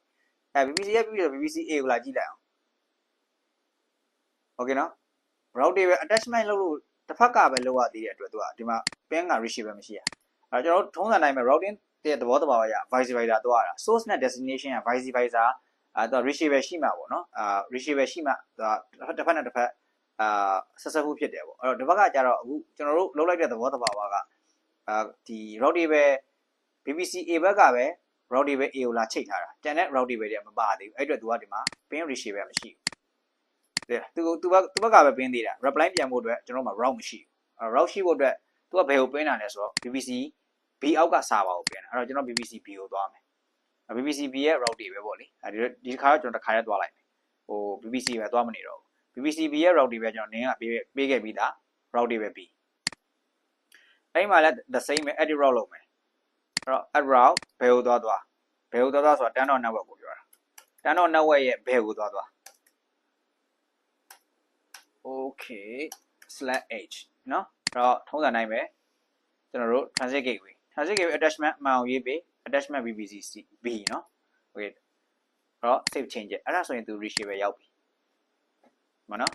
BBC ကပြီးတော့ BBC A ကိုလာကြည့်လိုက်အောင် okay နော် route တွေပဲ attachment လုပ်လို့တစ်ဖက်ကပဲလောက်ရသေးတဲ့အတွက်သူကဒီမှာ pin က reach ပဲမရှိရအဲ့တော့ကျွန်တော်ထုံးစံတိုင်းပဲ routing တဲ့သဘောတဘာဝရ vice versa သွားတာ source နဲ့ destination က vice versa သူက reach ပဲရှိမှာပေါ့နော်reach ပဲရှိမှာသူကတစ်ဖက်နဲ့တစ်ဖက်ဆက်ဆက်မှုဖြစ်တယ်ပေါ့အဲ့တော့ဒီဘက်ကကျတော့အခုကျွန်တော်တို့လုပ်လိုက်တဲ့သဘောတဘာဝကဒီ route တွေပဲ BBC A ဘက်ကပဲ route တွေပဲ A ကိုလာချိတ်ထားတာကျန်တဲ့ route တွေပဲတည်းမပါသေးဘူးအဲ့အတွက်သူကဒီမှာ pin reach ပဲမရှိဘူးသူဘက်ကပဲပင်းသေးတာ reply ပြန်ဖို့အတွက်ကျွန်တော်တို့မှာ route မရှိဘူး route ရှိဖို့အတွက်သူကဘယ်ကိုပင်းတာလဲဆိုတော့ BBC B အောက်ကစာပါကိုပင်းတာအဲ့တော့ကျွန်တော် BBC B ကိုသွားမယ် BBC B ရဲ့ route တွေပဲပေါ့လေဒီတစ်ခါတော့ကျွန်တော်တစ်ခါရဲသွားလိုက်မယ်ဟို BBC ပဲသွားမနေတော့ဘူး BBC B ရဲ့ route တွေပဲကျွန်တော်နင်းကပေးခဲ့ပြီးသား route တွေပဲပြီးအဲ့မှာလည်း the same ပဲ edit route လုပ်မယ်အဲ့တော့ add route ဘယ်ကိုသွားဆိုတာ 10.0 network ကိုပြောတာ10.0 network ရဲ့ဘယ်ကိုသွား okay /h နော်အဲ့တော့ထုံးစံတိုင်းပဲကျွန်တော်တို့ transit gateway attachment မှန်အောင်ရေးပေး attachment BBC B နော် okay အဲ့တော့ save change အဲ့ဒါဆိုရင်သူ reach ပဲရောက်ပြီမနော်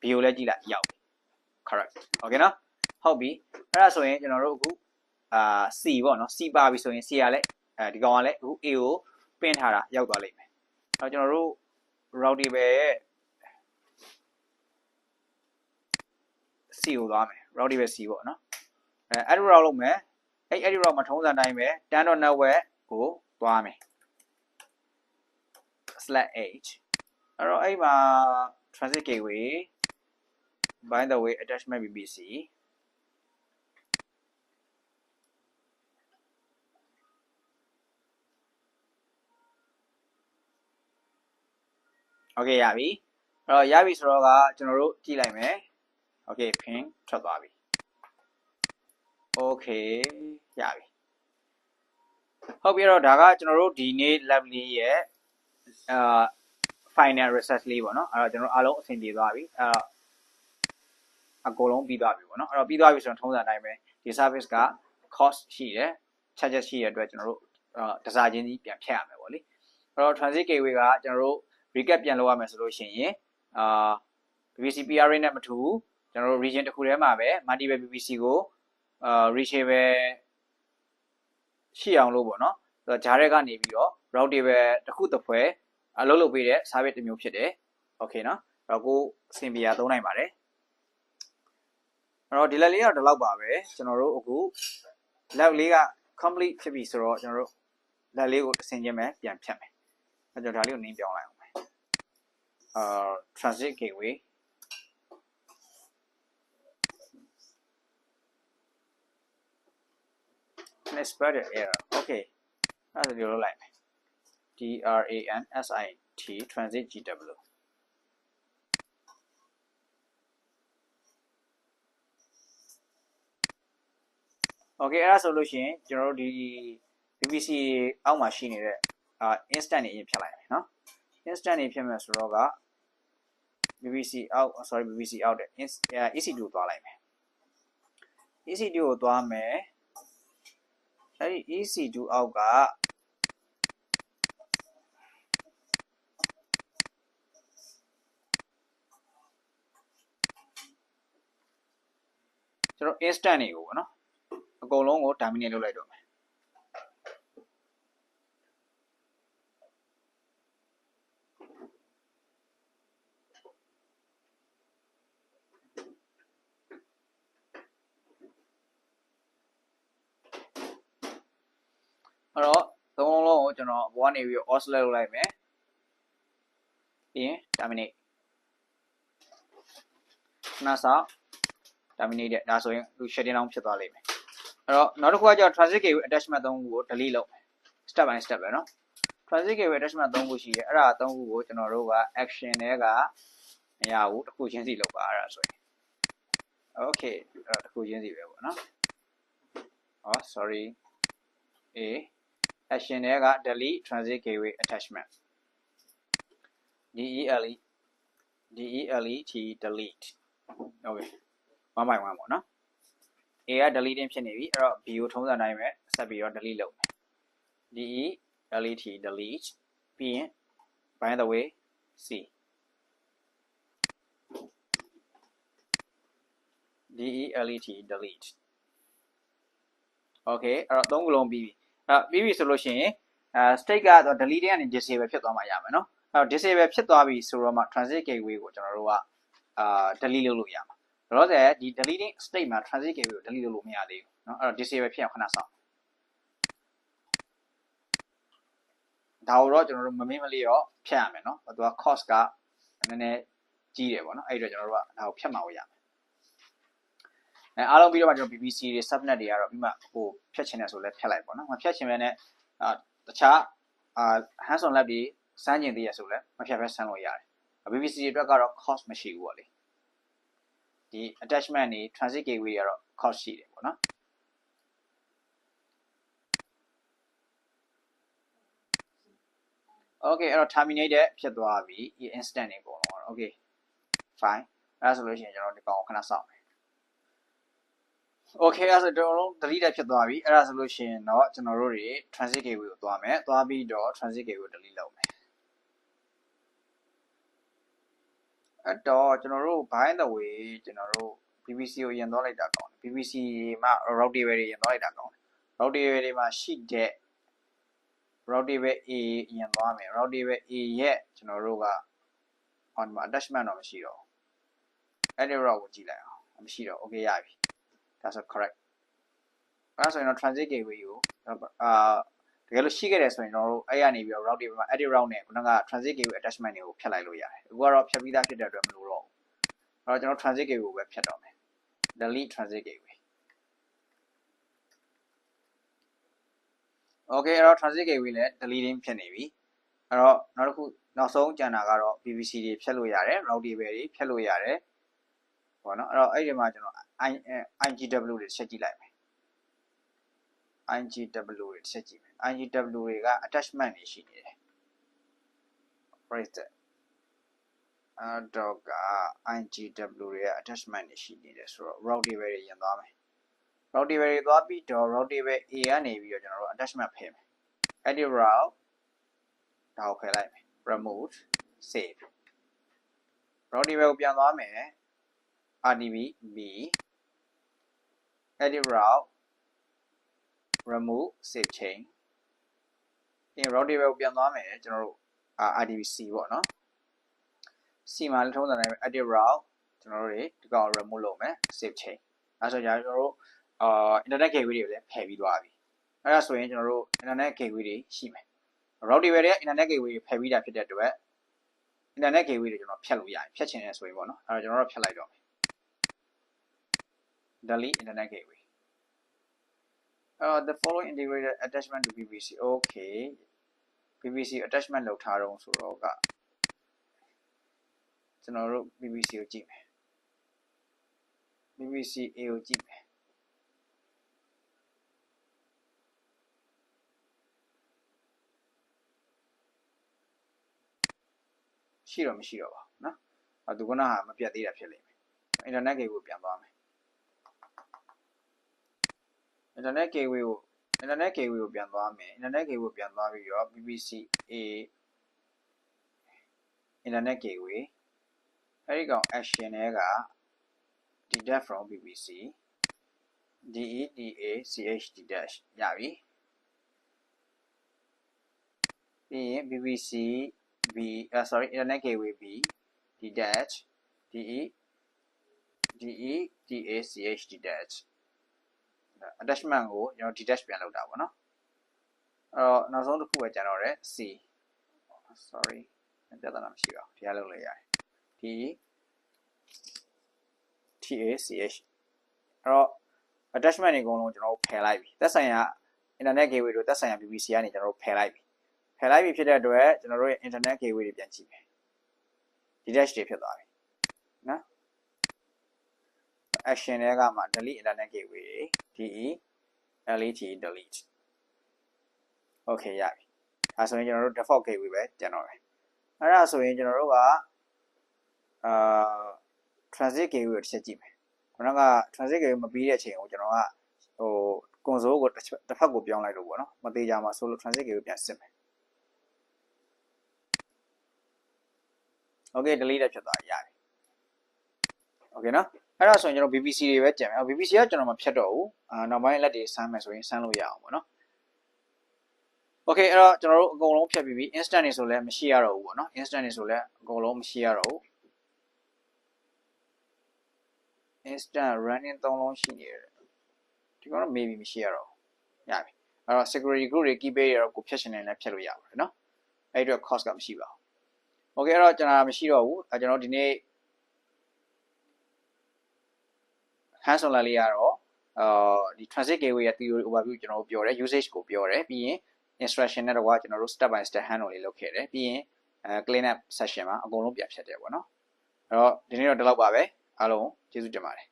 B ကိုလည်းကြည့်လိုက်ရောက်ပြီ correct okay နော်ဟုတ်ပြီအဲ့ဒါဆိုရင်ကျွန်တော်တို့အခုC ပေါ့နော် C ပါပြီဆိုရင် C ကလည်းဒီကောင်ကလည်းအခု A ကိုပင်းထားတာရောက်သွားလိမ့်မယ်အဲ့တော့ကျွန်တော်တို့ route တွေပဲ C ကိုသွားမယ် route တွေပဲ C ပေါ့နော်အဲ့ဒီ route လုပ်မယ်အဲ့ဒီ route မှာထုံးစံတိုင်းပဲ10.network ကိုသွားမယ် /h အဲ့တော့အဲ့မှာ transit gateway by the way attachment VPC okay ရပြီအဲ့တော့ရပြီဆိုတော့ကကျွန်တော်တို့ကြည့်လိုက်မယ် okay pin ထွက်သွားပြီ okay ရပြီဟုတ်ပြီအဲ့တော့ဒါကကျွန်တော်တို့ဒီနေ့ lab လေးရဲ့final research လေးပေါ့နော်အဲ့တော့ကျွန်တော်အားလုံးအဆင်ပြေသွားပြီအဲ့တော့အကုန်လုံးပြီးသွားပြီပေါ့နော်အဲ့တော့ပြီးသွားပြီဆိုတော့ထုံးစံတိုင်းပဲဒီ service က cost ရှိတယ် charges ရှိတဲ့အတွက်ကျွန်တော်တို့တစားချင်းကြီးပြန်ဖြတ်ရမယ်ပေါ့လေအဲ့တော့ transit gateway ကကျွန်တော်တို့ recap ပြန်လုပ်ရမယ်ဆိုလို့ရှိရင်PPC PRA နဲ့မတူကျွန်တော်တို့ region တစ်ခုထဲမှာပဲ multiple PPC ကို reachable ရှိအောင်လို့ပေါ့နော်ဆိုတော့ဂျားရက်ကနေပြီးတော့ routable တစ်ခုတစ်ဖွဲအလုပ်လုပ်ပေးတဲ့ service တစ်မျိုးဖြစ်တယ် okay နော်အဲ့တော့ကိုအဆင်ပြေရသုံးနိုင်ပါတယ်အဲ့တော့ဒီ lab လေးတော့ဒီလောက်ပါပဲကျွန်တော်တို့အခု lab လေးက complete ဖြစ်ပြီဆိုတော့ကျွန်တော်တို့ lab လေးကိုအဆင်ချင်းပဲပြန်ဖြတ်မယ်အဲ့တော့ဒါလေးကိုနင်းပြောင်းလိုက်အောင်မယ်transit gateway unexpected error okay အဲ့ဒါပြောလို့လိုက်မယ် transit transit GW okay အဲ့ဒါဆိုလို့ရှိရင်ကျွန်တော်တို့ဒီ PPC အောက်မှာရှိနေတဲ့ instant နေရင်ဖြတ်လိုက်မယ်နော် instant နေဖြတ်မယ်ဆိုတော့က PPC အောက် sorry PPC အောက်တဲ့ EC2 ကိုသွားလိုက်မယ် EC2 ကိုသွားမယ်အဲ့ဒီ EC2 အောက်ကကျွန်တော် instant နေကိုပေါ့နော်အကုန်လုံးကို terminate လုပ်လိုက်တော့မယ်အဲ့တော့သုံးလုံးကိုကျွန်တော်ဘဝနေပြီး oscillate လုပ်လိုက်မယ်ပြီးရင် terminate ခဏစောင့် terminate တဲ့ဒါဆိုရင်သူ shutting down ဖြစ်သွားလိမ့်မယ်အဲ့တော့နောက်တစ်ခုကကျတော့ transit gateway attachment 3ခုကို delete လုပ်မယ် step by step ပဲเนาะ transit gateway attachment 3ခုရှိတယ်အဲ့ဒါ3ခုကိုကျွန်တော်တို့က action တွေကမရဘူးတစ်ခုချင်းစီလုပ်ပါအဲ့ဒါဆိုရင် okay အဲ့တော့တစ်ခုချင်းစီပဲပေါ့เนาะsorry action တွေက delete transit gateway attachment delete delete okay 1 by 1ပေါ့เนาะA က deleting ဖြစ်နေပြီအဲ့တော့ B ကိုထုံးစံတိုင်းပဲဆက်ပြီးတော့ delete လုပ်မယ် delete ပြီးရင် by the way C delete okay အဲ့တော့3ခုလုံးပြီးပြီပြီးပြီဆိုလို့ရှိရင်state ကတော့ deleting ကနေ disable ဖြစ်သွားမှရမယ်เนาะအဲ့တော့ disable ဖြစ်သွားပြီဆိုတော့မှ transit gateway ကိုကျွန်တော်တို့ကdelete လုပ်လို့ရမှာဒါတော့ဒီ deleting state မှာ transit gateway ကို delete လုပ်လို့မရသေးဘူးเนาะအဲ့တော့ disable ဖြစ်အောင်ခဏစောင့်ဒါကိုတော့ကျွန်တော်တို့မမေ့မလေးတော့ဖြတ်ရမယ်เนาะသူက cost ကနည်းနည်းကြီးတယ်ပေါ့เนาะအဲ့ဒီတော့ကျွန်တော်တို့ကဒါကိုဖြတ်မှရမယ်အားလုံးပြီးတော့မှကျွန်တော် PPC တွေ subnet တွေကတော့ပြီးမှဟိုဖြတ်ချင်တယ်ဆိုလဲဖြတ်လိုက်ပေါ့နော်မဖြတ်ချင်ပဲနဲ့တခြားhands on lab တွေစမ်းကျင်သေးရဆိုလဲမဖြတ်ဘဲဆန်းလို့ရတယ် PPC တွေအတွက်ကတော့ cost မရှိဘူးပေါ့လေဒီ attachment တွေ transit gateway တွေကတော့ cost ရှိတယ်ပေါ့နော် okay အဲ့တော့ terminate ဖြစ်သွားပြီ instant တွေပေါ့နော် okay fine အဲ့ဒါဆိုလို့ရှိရင်ကျွန်တော်ဒီကောင်ကိုခဏစောင့်okay အဲ့ဒါဆိုတော့ delete ဖြစ်သွားပြီအဲ့ဒါဆိုလို့ရှိရင်တော့ကျွန်တော်တို့တွေ transit gateway ကိုသွားမယ်သွားပြီးတော့ transit gateway ကို delete လုပ်မယ်အဲ့တော့ကျွန်တော်တို့ by the way ကျွန်တော်တို့ PPC ကိုရင်သွားလိုက်တာကောင်းတယ် PPC မှာ routable တွေရင်သွားလိုက်တာကောင်းတယ် routable တွေမှာရှိတဲ့ routable A ရင်သွားမယ် routable A ရဲ့ကျွန်တော်တို့ကဟောဒီမှာ attachment တော့မရှိတော့အဲ့ဒီ route ကိုကြည့်လိုက်အောင်မရှိတော့ okay ရပြီဒါဆို correct အဲ့ဆိုရင်တော့ transit gateway ကို တကယ်လို့ရှိခဲ့တယ်ဆိုရင်ကျွန်တော်တို့အဲ့ရနေပြီးတော့ route တွေမှာ edit route နဲ့ခုနက transit gateway attachment တွေကိုဖြတ်လိုက်လို့ရတယ်အခုကတော့ဖြတ်ပြီးသားဖြစ်တဲ့အတွက်မလို့တော့ဘူးအဲ့တော့ကျွန်တော် transit gateway ကိုပဲဖြတ်တော့မယ် delete transit gateway okay အဲ့တော့ transit gateway လည်း deleting ဖြစ်နေပြီအဲ့တော့နောက်တစ်ခုနောက်ဆုံးကျန်တာကတော့ PVC တွေဖြတ်လို့ရတယ် route table တွေဖြတ်လို့ရတယ်ပေါ့နော်အဲ့တော့အဲ့ဒီမှာကျွန်တော် IGW တွေချက်ကြည့်လိုက်မယ် IGW တွေချက်ကြည့်မယ် IGW တွေက attachment တွေရှိနေတယ် right အဲ့တော့က IGW တွေက attachment တွေရှိနေတယ်ဆိုတော့ route table တွေရင်သွားမယ် route table တွေသွားပြီးတော့ route table A ကနေပြီးတော့ကျွန်တော်တို့ attachment ဖယ်မယ် edit route ဒါကိုဖယ်လိုက်မယ် remove save route table ကိုပြန်သွားမယ် RDB B edit route remove save chain ဒီ route table ကိုပြန်သွားမယ်ကျွန်တော်တို့ RDB C ပေါ့နော် C မှာလည်းထုံးစံတိုင်း edit route ကျွန်တော်တို့တွေဒီကောင် remove လုပ်မယ် save chain အဲဆိုကျွန်တော်တို့internet gateway တွေလည်းဖယ်ပြီးသွားပြီအဲဒါဆိုရင်ကျွန်တော်တို့ internet gateway တွေရှိမယ် route table တွေက internet gateway တွေဖယ်ပြီးတာဖြစ်တဲ့အတွက် internet gateway တွေကျွန်တော်ဖြတ်လို့ရတယ်ဖြတ်ချင်တယ်ဆိုရင်ပေါ့နော်အဲတော့ကျွန်တော်တို့ဖြတ်လိုက်တော့မယ် delete internet gateway the following integrated attachment to PVC okay PVC attachment လုပ်ထားတော့ဆိုတော့ကကျွန်တော်တို့ PVC ကိုကြည့်မယ် PVC A ကိုကြည့်မယ်ရှိတော့မရှိတော့ပါဘူးเนาะသူကနာမပြတ်သေးတာဖြစ်လိမ့်မယ် internet gateway ကိုပြန်သွားမယ် internet gateway ကိုပြန်သွားမယ် internet gateway ကိုပြန်သွားပြီးတော့ PVC A internet gateway အဲ့ဒီကောင် action တွေက detach from PVC DEDACH detach ရပြီပြီးရင် PVC B sorry internet gateway B detach DEDACH detach attachment ကိုကျွန်တော် detach ပြန်လုပ်တာပေါ့နော်အဲ့တော့နောက်ဆုံးတစ်ခုပဲကျန်တော့တယ် C sorry ပြဿနာမရှိပါဘူးတရားလုပ်လိုက်ရတယ် TACH အဲ့တော့ attachment တွေအကုန်လုံးကျွန်တော်တို့ဖယ်လိုက်ပြီသက်ဆိုင်ရာ internet gateway တို့သက်ဆိုင်ရာ PVC ကနေကျွန်တော်တို့ဖယ်လိုက်ပြီဖြစ်တဲ့အတွက်ကျွန်တော်တို့ရဲ့ internet gateway တွေပြန်ကြည့်မယ် detach တွေဖြစ်သွားပြီနော် action တွေကမှ delete internet gateway တွေ delete okay ရပြီအဲဆိုရင်ကျွန်တော်တို့ default gateway ပဲကျန်တော့တယ်အဲ့ဒါဆိုရင်ကျွန်တော်တို့ကtransit gateway ကိုတစ်ချက်ကြည့်မယ်ခုနက transit gateway မပြီးတဲ့အချိန်ကိုကျွန်တော်ကconsole ကိုတစ်ဖက်ကိုပြောင်းလိုက်လို့ပေါ့နော်မသေးကြမှာဆိုလို့ transit gateway ပြန်စစ်မယ် okay delete ဖြစ်သွားပြီရပြီ okay နော်အဲ့ဒါဆိုရင်ကျွန်တော် BBC တွေပဲကြံမယ် BBC ကကျွန်တော်မဖြတ်တော့ဘူးနောက်ပိုင်းလက်တွေဆမ်းမယ်ဆိုရင်ဆမ်းလို့ရအောင်ပေါ့နော် okay အဲ့တော့ကျွန်တော်တို့အကုန်လုံးဖြတ်ပြီးပြီ instant တွေဆိုလည်းမရှိရတော့ဘူးပေါ့နော် instant တွေဆိုလည်းအကုန်လုံးမရှိရတော့ဘူး instant running 3လုံးရှိနေတယ်ဒီကတော့ maybe မရှိရတော့ရပြီအဲ့တော့ security group တွေ key page တွေတော့ကိုဖြတ်ရှင်နေလည်းဖြတ်လို့ရပါတယ်နော်အဲ့ဒီတော့ cost ကမရှိပါဘူး okay အဲ့တော့ကျွန်တော်မရှိတော့ဘူးကျွန်တော်ဒီနေ့ hands on လေးရတော့ဒီ transit gateway ရဲ့ theory overview ကျွန်တော်တို့ပြောတယ် usage ကိုပြောတယ်ပြီးရင် instruction နဲ့တော့ကျွန်တော်တို့ step by step hand on လေးလုပ်ခဲ့တယ်ပြီးရင်clean up session မှာအကုန်လုံးပြန်ဖြတ်တယ်ပေါ့နော်အဲ့တော့ဒီနေ့တော့ဒီလောက်ပါပဲအားလုံးကျေးဇူးတင်ပါတယ်